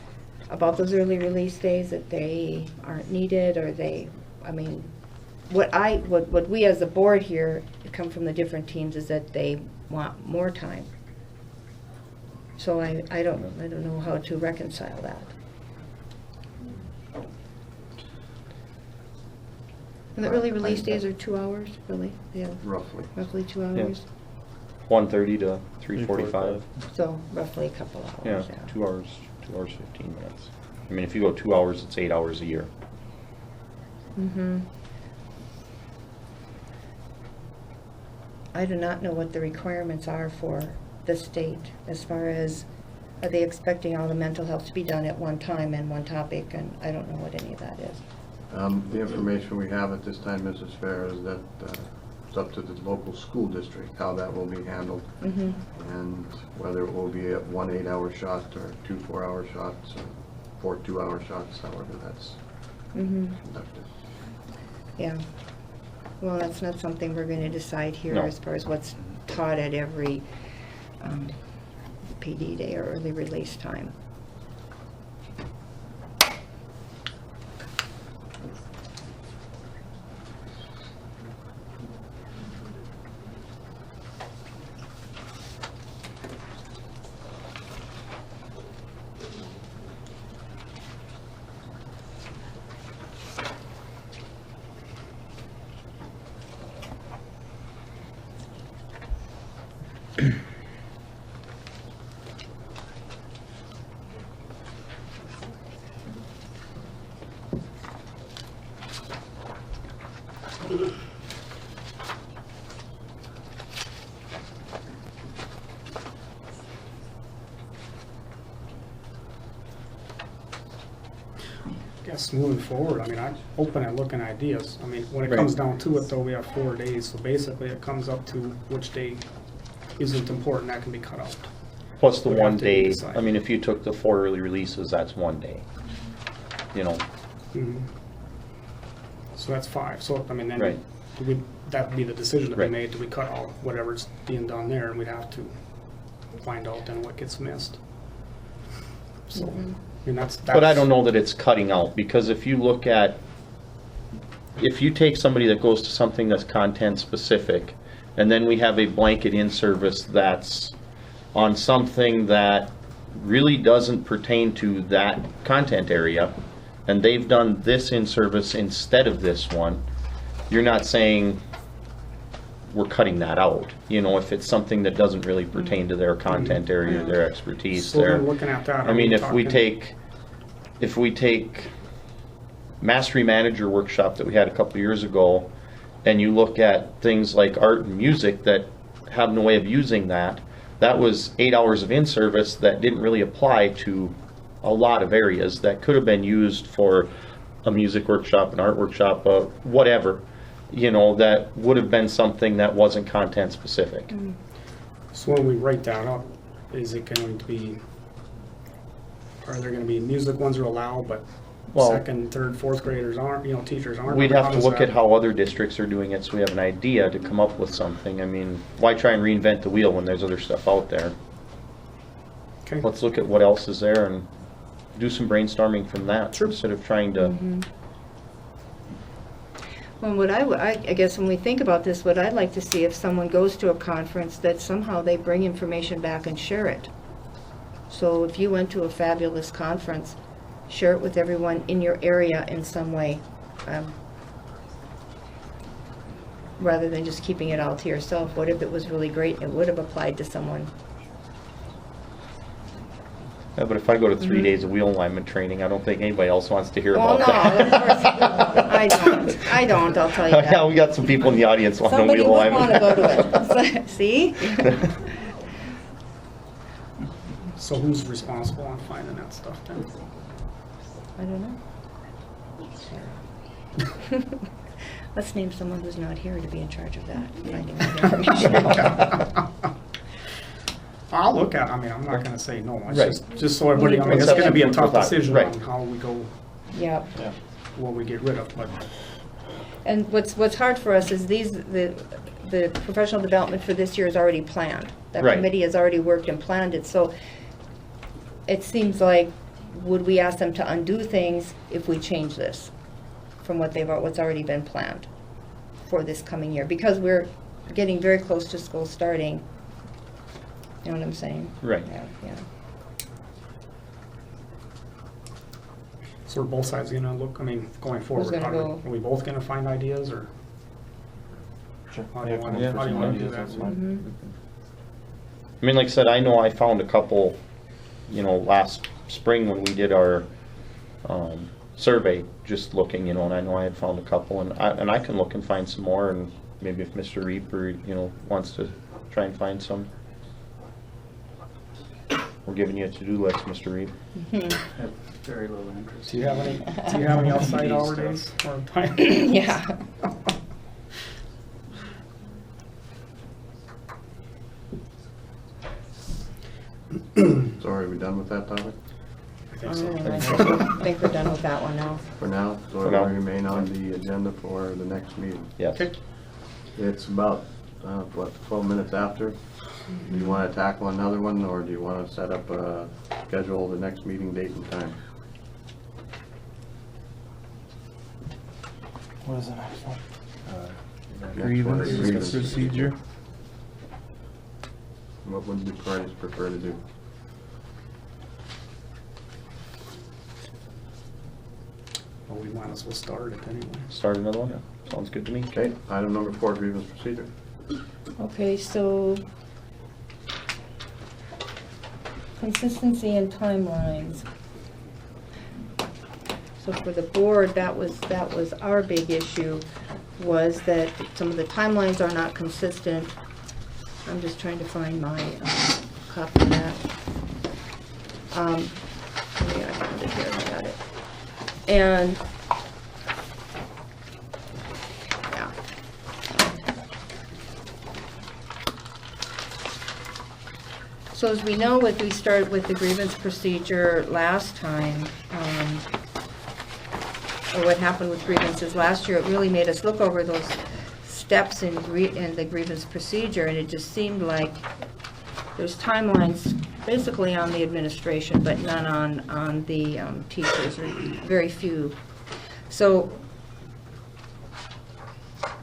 [SPEAKER 2] about those early release days, that they aren't needed, or they, I mean, what we as a board here come from the different teams is that they want more time. So I don't know how to reconcile that. And the early release days are 2 hours, really? Yeah,
[SPEAKER 1] Roughly.
[SPEAKER 2] roughly 2
[SPEAKER 3] Yeah.
[SPEAKER 2] hours.
[SPEAKER 3] 1:30 to 3:45.
[SPEAKER 2] So roughly a couple
[SPEAKER 3] Yeah,
[SPEAKER 2] hours, yeah.
[SPEAKER 3] 2 hours, 15 minutes. I mean, if you go 2 hours, it's 8 hours a year.
[SPEAKER 2] Mm-hmm. I do not know what the requirements are for the state as far as, are they expecting all the mental health to be done at one time and one topic, and I don't know what any of that is.
[SPEAKER 1] The information we have at this time, Mrs. Fair, is that it's up to the local school district how that will be handled,
[SPEAKER 2] Mm-hmm.
[SPEAKER 1] and whether it will be at 1 8-hour shot or 2 4-hour shots or 4 2-hour shots, however that's
[SPEAKER 2] Mm-hmm.
[SPEAKER 1] conducted.
[SPEAKER 2] Yeah. Well, that's not something we're gonna decide here
[SPEAKER 3] No.
[SPEAKER 2] as far as what's taught at every PD day or early release time.
[SPEAKER 4] Guess moving forward, I mean, I'm open at looking at ideas. I mean, when it
[SPEAKER 3] Right.
[SPEAKER 4] comes down to it though, we have 4 days, so basically it comes up to which day isn't important, that can be cut out.
[SPEAKER 3] Plus the
[SPEAKER 4] We'd have
[SPEAKER 3] one
[SPEAKER 4] to
[SPEAKER 3] day,
[SPEAKER 4] decide.
[SPEAKER 3] I mean, if you took the 4 early releases, that's 1 day. You know,
[SPEAKER 4] Mhm. So that's 5, so, I mean, then
[SPEAKER 3] Right.
[SPEAKER 4] that'd be the decision to be
[SPEAKER 3] Right.
[SPEAKER 4] made, do we cut out whatever's being done there, and we'd have to find out then what gets missed. So, I mean, that's.
[SPEAKER 3] but I don't know that it's cutting out, because if you look at, if you take somebody that goes to something that's content specific, and then we have a blanket in-service that's on something that really doesn't pertain to that content area, and they've done this in-service instead of this one, you're not saying we're cutting that out. You know, if it's something that doesn't really pertain to their content area, their expertise,
[SPEAKER 4] So
[SPEAKER 3] their.
[SPEAKER 4] then looking at that.
[SPEAKER 3] I mean,
[SPEAKER 4] are
[SPEAKER 3] if we
[SPEAKER 4] talking-
[SPEAKER 3] take Mastery Manager workshop that we had a couple years ago, and you look at things like art and music that have no way of using that, that was 8 hours of in-service that didn't really apply to a lot of areas that could have been used for a music workshop, an art workshop, whatever, you know, that would have been something that wasn't content specific.
[SPEAKER 4] So when we write that up, is it going to be, are there gonna be music ones are allowed, but
[SPEAKER 3] Well-
[SPEAKER 4] second, third, fourth graders aren't, you know, teachers aren't?
[SPEAKER 3] We'd
[SPEAKER 4] Or
[SPEAKER 3] have to
[SPEAKER 4] does
[SPEAKER 3] look
[SPEAKER 4] that-
[SPEAKER 3] at how other districts are doing it so we have an idea to come up with something. I mean, why try and reinvent the wheel when there's other stuff out there?
[SPEAKER 4] Okay.
[SPEAKER 3] Let's look at what else is there and do some brainstorming from that
[SPEAKER 4] Sure.
[SPEAKER 3] instead of trying to.
[SPEAKER 2] Well, what I guess when we think about this, what I'd like to see if someone goes to a conference, that somehow they bring information back and share it. So if you went to a fabulous conference, share it with everyone in your area in some way, rather than just keeping it all to yourself. What if it was really great and it would have applied to someone?
[SPEAKER 3] Yeah, but if I go to 3 days of wheel alignment training, I don't think anybody else wants to hear
[SPEAKER 2] Well,
[SPEAKER 3] about
[SPEAKER 2] no,
[SPEAKER 3] that.
[SPEAKER 2] of course, I don't, I'll tell you that.
[SPEAKER 3] Yeah, we got some people in the audience wanting
[SPEAKER 2] Somebody
[SPEAKER 3] wheel
[SPEAKER 2] would
[SPEAKER 3] alignment.
[SPEAKER 2] want to go to it. See?
[SPEAKER 4] So who's responsible on finding that stuff then?
[SPEAKER 2] I don't know. Let's name someone who's not here to be in charge of that, finding that information.
[SPEAKER 4] I'll look at it. I mean, I'm not gonna say no, it's
[SPEAKER 3] Right.
[SPEAKER 4] just so everybody, I mean, it's
[SPEAKER 3] Let's
[SPEAKER 4] gonna be a
[SPEAKER 3] have some
[SPEAKER 4] tough
[SPEAKER 3] food for thought.
[SPEAKER 4] decision
[SPEAKER 3] Right.
[SPEAKER 4] on how we go,
[SPEAKER 2] Yep.
[SPEAKER 4] what we get rid of, but.
[SPEAKER 2] And what's hard for us is the professional development for this year is already planned. That
[SPEAKER 3] Right.
[SPEAKER 2] committee has already worked and planned it, so it seems like, would we ask them to undo things if we change this from what's already been planned for this coming year? Because we're getting very close to school starting. You know what I'm saying?
[SPEAKER 3] Right.
[SPEAKER 2] Yeah.
[SPEAKER 4] So are both sides gonna look, I mean, going forward,
[SPEAKER 2] gonna
[SPEAKER 4] are
[SPEAKER 2] go?
[SPEAKER 4] we both gonna find ideas, or?
[SPEAKER 7] Sure.
[SPEAKER 4] How do you wanna do that?
[SPEAKER 7] That's fine.
[SPEAKER 3] I mean, like I said, I know I found a couple, last spring when we did our survey, just looking, and I know I had found a couple, and I can look and find some more, and maybe if Mr. Reaper, wants to try and find some. We're giving you a to-do list, Mr. Reed.
[SPEAKER 6] Have very little interest.
[SPEAKER 4] Do you have any outside hour days or time?
[SPEAKER 2] Yeah.
[SPEAKER 1] So are we done with that topic
[SPEAKER 4] I think so.
[SPEAKER 2] I think we're done with that one now.
[SPEAKER 1] for now? So
[SPEAKER 3] For
[SPEAKER 1] it
[SPEAKER 3] now.
[SPEAKER 1] will remain on the agenda for the next meeting.
[SPEAKER 3] Yes.
[SPEAKER 1] It's about, 12 minutes after. Do you want to tackle another one, or do you want to set up schedule the next meeting date and time?
[SPEAKER 5] What is the next one?
[SPEAKER 1] Next one is
[SPEAKER 5] Grievance procedure.
[SPEAKER 1] What would the parties prefer to do?
[SPEAKER 4] Well, we might as well start it anyway.
[SPEAKER 3] Start another one? Sounds good to me.
[SPEAKER 1] Okay, item number 4, grievance procedure.
[SPEAKER 2] Okay, so consistency and timelines. So for the board, that was our big issue, was that some of the timelines are not consistent. I'm just trying to find my copy of that. Yeah, I found it here, I got it. And, yeah. So as we know, we started with the grievance procedure last time, or what happened with grievances last year, it really made us look over those steps in the grievance procedure, and it just seemed like there's timelines basically on the administration, but none on the teachers, or very few. So,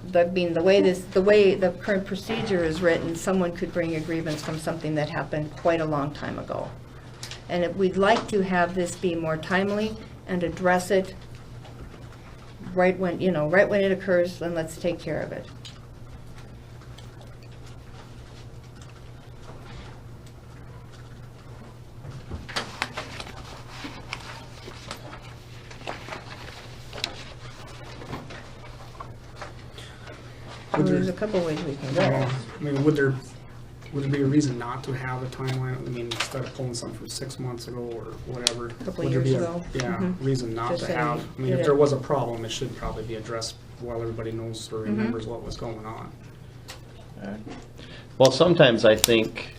[SPEAKER 2] the way the current procedure is written, someone could bring a grievance from something that happened quite a long time ago. And we'd like to have this be more timely and address it right when it occurs, and let's take care of it. So there's a couple ways we can go.
[SPEAKER 4] I mean, would there be a reason not to have a timeline? I mean, instead of pulling something from 6 months ago or whatever?
[SPEAKER 2] Couple
[SPEAKER 4] would there be
[SPEAKER 2] years
[SPEAKER 4] a-
[SPEAKER 2] ago.
[SPEAKER 4] Yeah,
[SPEAKER 2] Mhm.
[SPEAKER 4] reason not
[SPEAKER 2] Just
[SPEAKER 4] to
[SPEAKER 2] saying,
[SPEAKER 4] have, I mean,
[SPEAKER 2] did
[SPEAKER 4] if there
[SPEAKER 2] it.
[SPEAKER 4] was a problem, it should probably be addressed while everybody knows or remembers what was going on.
[SPEAKER 3] Well, sometimes I think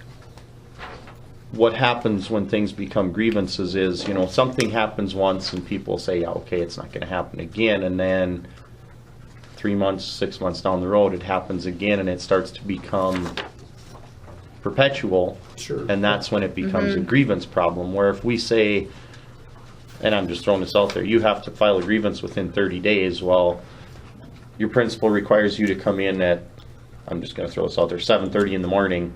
[SPEAKER 3] what happens when things become grievances is, something happens once and people say, yeah, okay, it's not gonna happen again, and then 3 months, 6 months down the road, it happens again, and it starts to become perpetual.
[SPEAKER 4] Sure.
[SPEAKER 3] And that's when it becomes a grievance problem, where if we say, and I'm just throwing this out there, you have to file a grievance within 30 days, well, your principal requires you to come in at, I'm just gonna throw this out there, 7:30 in the morning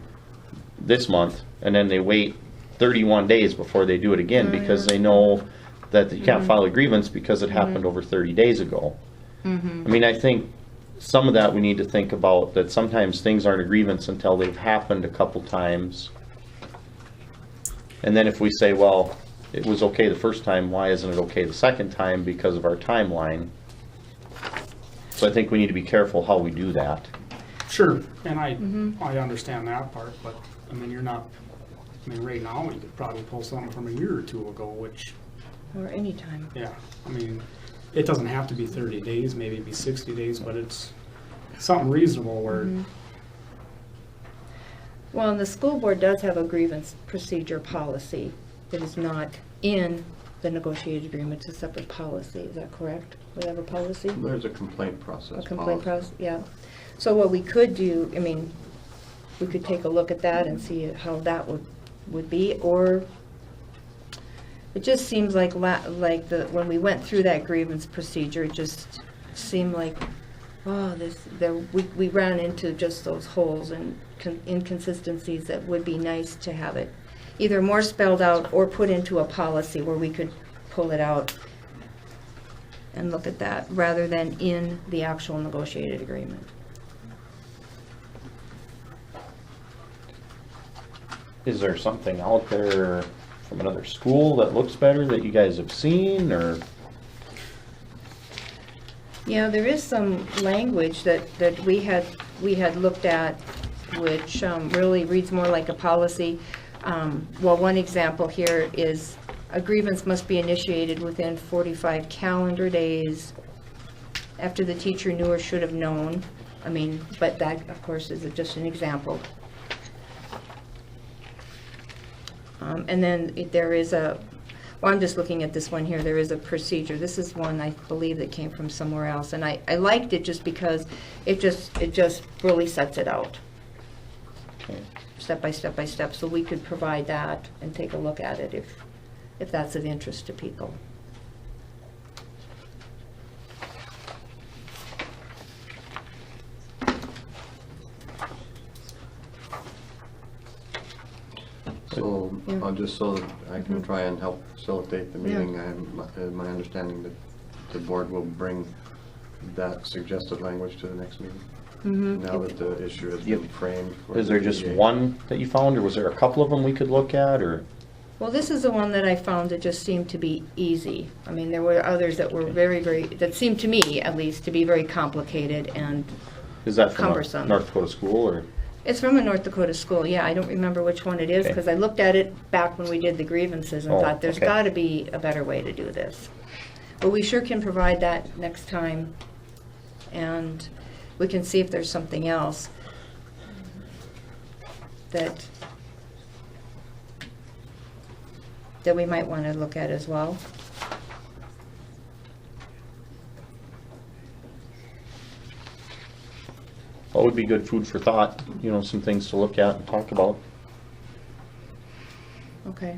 [SPEAKER 3] this month, and then they wait 31 days before they do it again, because they know that you can't file a grievance because it happened over 30 days ago. I mean, I think some of that we need to think about, that sometimes things aren't a grievance until they've happened a couple times. And then if we say, well, it was okay the first time, why isn't it okay the second time? Because of our timeline. So I think we need to be careful how we do that.
[SPEAKER 4] Sure, and I understand that part, but, I mean, right now, you could probably pull something from a year or two ago, which,
[SPEAKER 2] Or anytime.
[SPEAKER 4] yeah, I mean, it doesn't have to be 30 days, maybe it'd be 60 days, but it's something reasonable where,
[SPEAKER 2] Well, and the school board does have a grievance procedure policy that is not in the negotiated agreement. It's a separate policy, is that correct? We have a policy?
[SPEAKER 1] There's a complaint process.
[SPEAKER 2] A complaint
[SPEAKER 1] policy.
[SPEAKER 2] process, yeah. So what we could do, I mean, we could take a look at that and see how that would be, or it just seems like when we went through that grievance procedure, it just seemed like, we ran into just those holes and inconsistencies that would be nice to have it either more spelled out or put into a policy where we could pull it out and look at that, rather than in the actual negotiated agreement.
[SPEAKER 3] Is there something out there from another school that looks better that you guys have seen, or?
[SPEAKER 2] Yeah, there is some language that we had looked at, which really reads more like a policy. Well, one example here is a grievance must be initiated within 45 calendar days after the teacher knew or should have known. I mean, but that, of course, is just an example. And then there is a, well, I'm just looking at this one here, there is a procedure. This is one I believe that came from somewhere else, and I liked it just because it just really sets it out.
[SPEAKER 3] Okay.
[SPEAKER 2] Step by step by step, so we could provide that and take a look at it if that's of interest to people.
[SPEAKER 1] So,
[SPEAKER 2] Yeah.
[SPEAKER 1] just so that I can try and help facilitate the
[SPEAKER 2] Yeah.
[SPEAKER 1] meeting, I have my understanding that the board will bring that suggested language to the next meeting. Now that the issue has been
[SPEAKER 3] Yep.
[SPEAKER 1] framed. for
[SPEAKER 3] Is
[SPEAKER 1] the
[SPEAKER 3] there just
[SPEAKER 1] DEA.
[SPEAKER 3] one that you found, or was there a couple of them we could look at, or?
[SPEAKER 2] Well, this is the one that I found that just seemed to be easy. I mean, there were others that were very, that seemed to me, at least, to be very complicated, and
[SPEAKER 3] Is that from a
[SPEAKER 2] Cumbersome.
[SPEAKER 3] North Dakota school, or?
[SPEAKER 2] it's from a North Dakota school. Yeah, I don't remember which one it is,
[SPEAKER 3] Okay.
[SPEAKER 2] because I looked at it back when we did the grievances and
[SPEAKER 3] Oh,
[SPEAKER 2] thought, there's
[SPEAKER 3] okay.
[SPEAKER 2] got to be a better way to do this. But we sure can provide that next time, and we can see if there's something else that we might want to look at as well.
[SPEAKER 3] What would be good food for thought, you know, some things to look at and talk about?
[SPEAKER 2] Okay.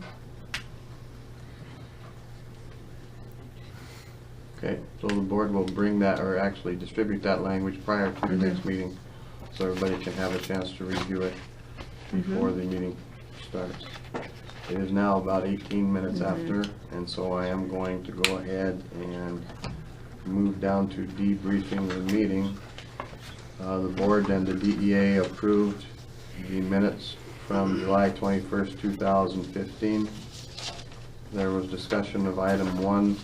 [SPEAKER 1] Okay, so the board will bring that, or actually distribute that language prior to the next meeting, so everybody can have a chance to review it before the meeting starts. It is now about 18 minutes after, and so I am going to go ahead and move down to debriefing the meeting. The board and the DEA approved the minutes from July 21st, 2015. There was discussion of item 1,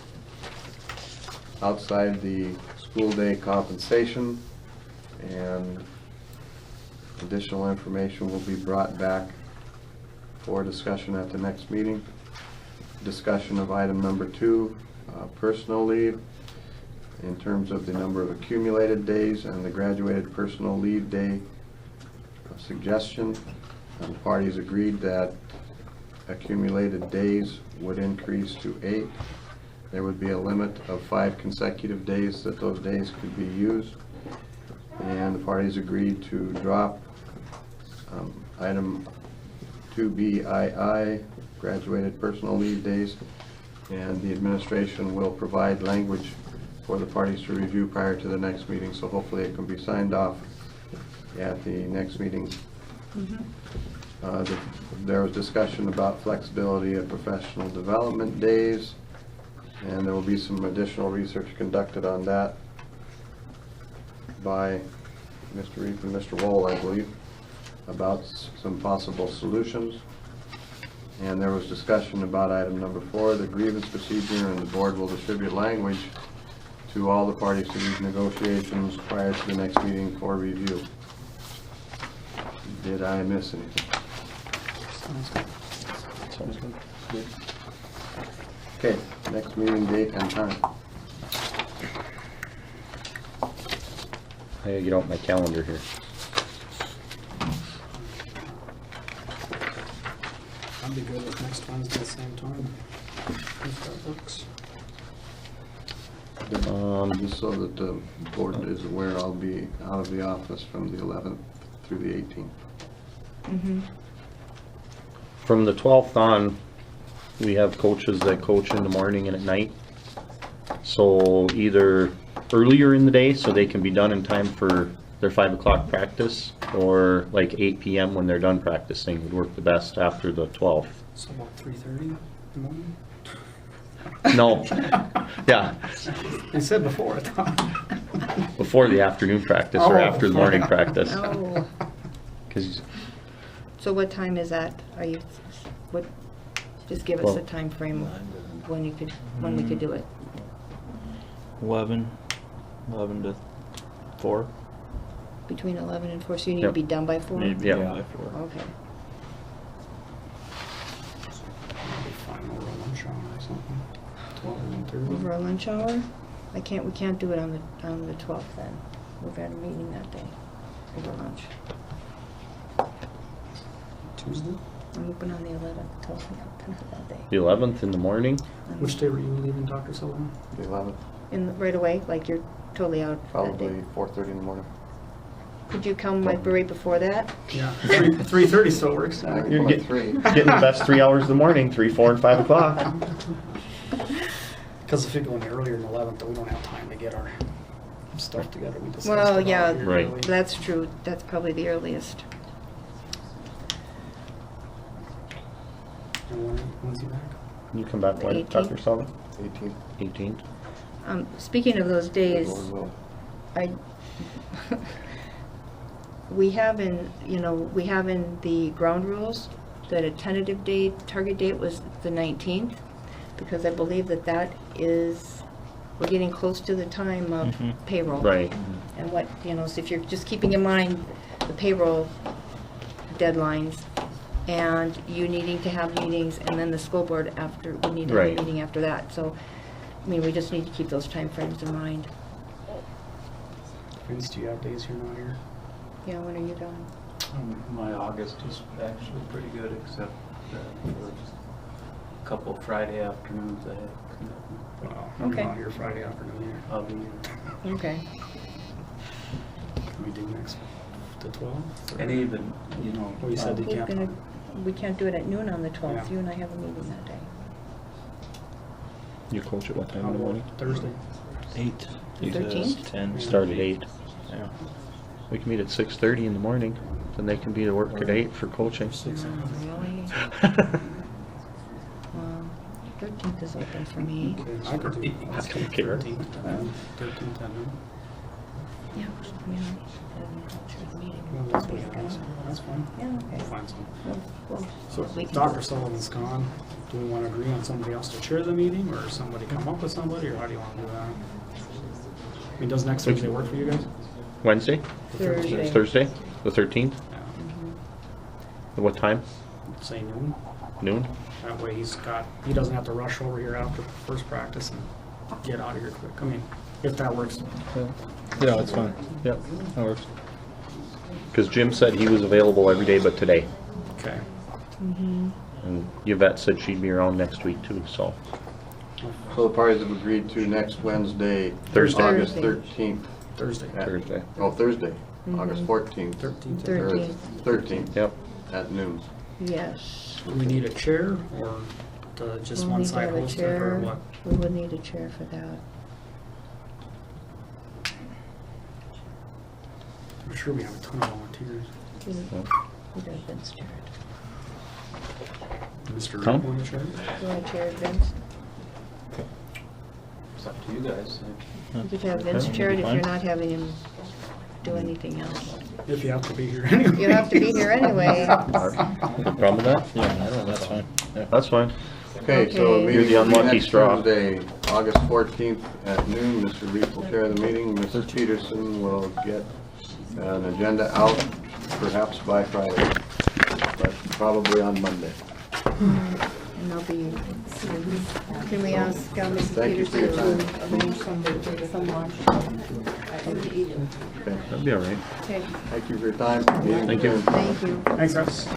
[SPEAKER 1] outside the school day compensation, and additional information will be brought back for discussion at the next meeting. Discussion of item number 2, personal leave, in terms of the number of accumulated days and the graduated personal leave day suggestion. The parties agreed that accumulated days would increase to 8. There would be a limit of 5 consecutive days that those days could be used. And the parties agreed to drop item 2BII, graduated personal leave days, and the administration will provide language for the parties to review prior to the next meeting, so hopefully it can be signed off at the next meeting. There was discussion about flexibility of professional development days, and there will be some additional research conducted on that by Mr. Reef and Mr. Wohl, I believe, about some possible solutions. And there was discussion about item number 4, the grievance procedure, and the board will distribute language to all the parties to these negotiations prior to the next meeting for review. Did I miss anything?
[SPEAKER 3] Sounds good.
[SPEAKER 1] Okay, next meeting date and time.
[SPEAKER 3] I gotta get out my calendar here.
[SPEAKER 4] I'd be good with next Wednesday at the same time, if that works.
[SPEAKER 1] Just so that the board is aware, I'll be out of the office from the 11th through the 18th.
[SPEAKER 3] From the 12th on, we have coaches that coach in the morning and at night. So either earlier in the day, so they can be done in time for their 5 o'clock practice, or like 8 p.m. when they're done practicing would work the best after the 12th.
[SPEAKER 4] So about 3:30 in the morning?
[SPEAKER 3] No. Yeah,
[SPEAKER 4] I said before, I thought.
[SPEAKER 3] before the afternoon practice or
[SPEAKER 4] Oh.
[SPEAKER 3] after the morning practice.
[SPEAKER 2] Oh,
[SPEAKER 3] 'Cause
[SPEAKER 2] so what time is that? Are you, what, just give us a
[SPEAKER 3] Well-
[SPEAKER 2] time frame of when you could, when we could do it.
[SPEAKER 5] 11 to 4.
[SPEAKER 2] Between 11 and 4, so you need to
[SPEAKER 3] Yep.
[SPEAKER 2] be done by 4?
[SPEAKER 3] Yeah.
[SPEAKER 5] By 4.
[SPEAKER 2] Okay.
[SPEAKER 4] Fine, over a lunch hour or something. 12 and 1:30.
[SPEAKER 2] Over a lunch hour? We can't do it on the 12th then. We've got a meeting that day, over lunch.
[SPEAKER 4] Tuesday?
[SPEAKER 2] I'm open on the 11th, tell me that day.
[SPEAKER 3] The 11th in the morning?
[SPEAKER 4] Which day were you leaving, Dr. Sullivan?
[SPEAKER 1] The 11th,
[SPEAKER 2] Right away, like you're totally out that
[SPEAKER 1] probably
[SPEAKER 2] day?
[SPEAKER 1] 4:30 in the morning.
[SPEAKER 2] Could you come like right before that?
[SPEAKER 4] Yeah, 3:30 still works.
[SPEAKER 1] I can
[SPEAKER 3] You're
[SPEAKER 1] come at
[SPEAKER 3] get-
[SPEAKER 1] 3.
[SPEAKER 3] Getting the best 3 hours of the morning, 3, 4, and 5 o'clock.
[SPEAKER 4] Because if we go any earlier than 11th, then we don't have time to get our stuff together. We just
[SPEAKER 2] Well,
[SPEAKER 4] have to go out
[SPEAKER 2] yeah,
[SPEAKER 4] here
[SPEAKER 3] Right.
[SPEAKER 4] early.
[SPEAKER 2] that's true. That's probably the earliest.
[SPEAKER 4] And when's he back?
[SPEAKER 3] You come back
[SPEAKER 2] The
[SPEAKER 3] when,
[SPEAKER 2] 18th.
[SPEAKER 3] Dr. Sullivan?
[SPEAKER 1] 18th.
[SPEAKER 3] 18th?
[SPEAKER 2] Speaking of those days,
[SPEAKER 1] Lord will.
[SPEAKER 2] I, we have in the ground rules that a tentative date, target date was the 19th, because I believe that is, we're getting close to the time of payroll.
[SPEAKER 3] Right.
[SPEAKER 2] And what, so if you're just keeping in mind the payroll deadlines, and you needing to have meetings, and then the school board after, we need to have a
[SPEAKER 3] Right.
[SPEAKER 2] meeting after that, so, I mean, we just need to keep those timeframes in mind.
[SPEAKER 4] Vince, do you have days you're not here?
[SPEAKER 2] Yeah, when are you done?
[SPEAKER 6] My August is actually pretty good, except for just a couple Friday afternoons I have commitment.
[SPEAKER 4] Well, I'm
[SPEAKER 2] Okay.
[SPEAKER 4] not here Friday afternoon either.
[SPEAKER 6] I'll be here.
[SPEAKER 2] Okay.
[SPEAKER 4] Can we do next, the 12th?
[SPEAKER 6] And even,
[SPEAKER 4] Well, you said you
[SPEAKER 2] We're
[SPEAKER 4] can't.
[SPEAKER 2] gonna, we can't do it at noon on the 12th.
[SPEAKER 4] Yeah.
[SPEAKER 2] You and I have a meeting that day.
[SPEAKER 5] You coach at what time
[SPEAKER 4] How
[SPEAKER 5] in the
[SPEAKER 4] about
[SPEAKER 5] morning?
[SPEAKER 4] Thursday?
[SPEAKER 5] 8.
[SPEAKER 2] The 13th?
[SPEAKER 5] 10.
[SPEAKER 3] Start at 8.
[SPEAKER 5] Yeah.
[SPEAKER 3] We can meet at 6:30 in the morning, then they can be to work at 8 for coaching.
[SPEAKER 2] Oh, really? Well, 13th is open for me.
[SPEAKER 4] I could do
[SPEAKER 3] That's gonna kick her.
[SPEAKER 4] 13th at noon.
[SPEAKER 2] Yeah, meeting.
[SPEAKER 4] Well, that's what it is. That's fine.
[SPEAKER 2] Yeah,
[SPEAKER 4] We'll
[SPEAKER 2] okay.
[SPEAKER 4] find some.
[SPEAKER 2] Well,
[SPEAKER 4] So
[SPEAKER 2] we
[SPEAKER 4] if
[SPEAKER 2] can-
[SPEAKER 4] Dr. Sullivan's gone, do we want to agree on somebody else to chair the meeting, or somebody come up with somebody, or how do you want to do that? I mean, does next Thursday work for you guys?
[SPEAKER 3] Wednesday?
[SPEAKER 2] Thursday.
[SPEAKER 3] Thursday? The 13th?
[SPEAKER 4] Yeah.
[SPEAKER 3] At what time?
[SPEAKER 4] Say noon.
[SPEAKER 3] Noon?
[SPEAKER 4] That way he doesn't have to rush over here after first practice and get out of here quick. I mean, if that works.
[SPEAKER 5] Yeah, that's fine.
[SPEAKER 3] Yep.
[SPEAKER 5] That works.
[SPEAKER 3] Because Jim said he was available every day but today.
[SPEAKER 4] Okay.
[SPEAKER 3] And Yvette said she'd be around next week too, so.
[SPEAKER 1] So the parties have agreed to next Wednesday,
[SPEAKER 3] Thursday.
[SPEAKER 1] August
[SPEAKER 2] Thursday.
[SPEAKER 1] 13th.
[SPEAKER 4] Thursday.
[SPEAKER 1] at-
[SPEAKER 3] Thursday.
[SPEAKER 1] Oh, Thursday, August 14th.
[SPEAKER 4] 13th.
[SPEAKER 1] or
[SPEAKER 2] 13th.
[SPEAKER 1] 13th,
[SPEAKER 3] Yep.
[SPEAKER 1] at noon.
[SPEAKER 2] Yes.
[SPEAKER 4] Do we need a chair, or just
[SPEAKER 2] We'll
[SPEAKER 4] one
[SPEAKER 2] need to
[SPEAKER 4] side
[SPEAKER 2] have a
[SPEAKER 4] host it,
[SPEAKER 2] chair.
[SPEAKER 4] or what?
[SPEAKER 2] We would need a chair for that.
[SPEAKER 4] I'm sure we have a ton of volunteers.
[SPEAKER 2] Who does Vince chair it?
[SPEAKER 4] Mr.
[SPEAKER 3] Tom?
[SPEAKER 4] Rick want to chair?
[SPEAKER 2] Do I chair Vince?
[SPEAKER 6] It's up to you guys.
[SPEAKER 2] You could have Vince
[SPEAKER 3] Okay,
[SPEAKER 2] chair it if
[SPEAKER 5] fine.
[SPEAKER 2] you're not having him do anything else.
[SPEAKER 4] If you have to be here anyway.
[SPEAKER 2] You have to be here anyway.
[SPEAKER 3] Problem with that?
[SPEAKER 5] Yeah, I don't know, that's fine. Yeah.
[SPEAKER 3] That's fine.
[SPEAKER 1] Okay, so
[SPEAKER 2] Okay.
[SPEAKER 1] the
[SPEAKER 3] You're
[SPEAKER 1] meeting
[SPEAKER 3] the
[SPEAKER 1] will be
[SPEAKER 3] unlucky
[SPEAKER 1] next
[SPEAKER 3] straw.
[SPEAKER 1] Thursday, August 14th at noon. Mr. Reef will chair the meeting. Mrs. Peterson will get an agenda out perhaps by Friday, but probably on Monday.
[SPEAKER 2] And they'll be, can we ask Mrs.
[SPEAKER 1] Thank you for your
[SPEAKER 2] Peterson
[SPEAKER 1] time.
[SPEAKER 2] to arrange some lunch?
[SPEAKER 1] Okay,
[SPEAKER 3] That'd be all right.
[SPEAKER 2] Okay,
[SPEAKER 1] thank you for your time.
[SPEAKER 3] Thank you.
[SPEAKER 2] thank you.
[SPEAKER 4] Thanks, Russ.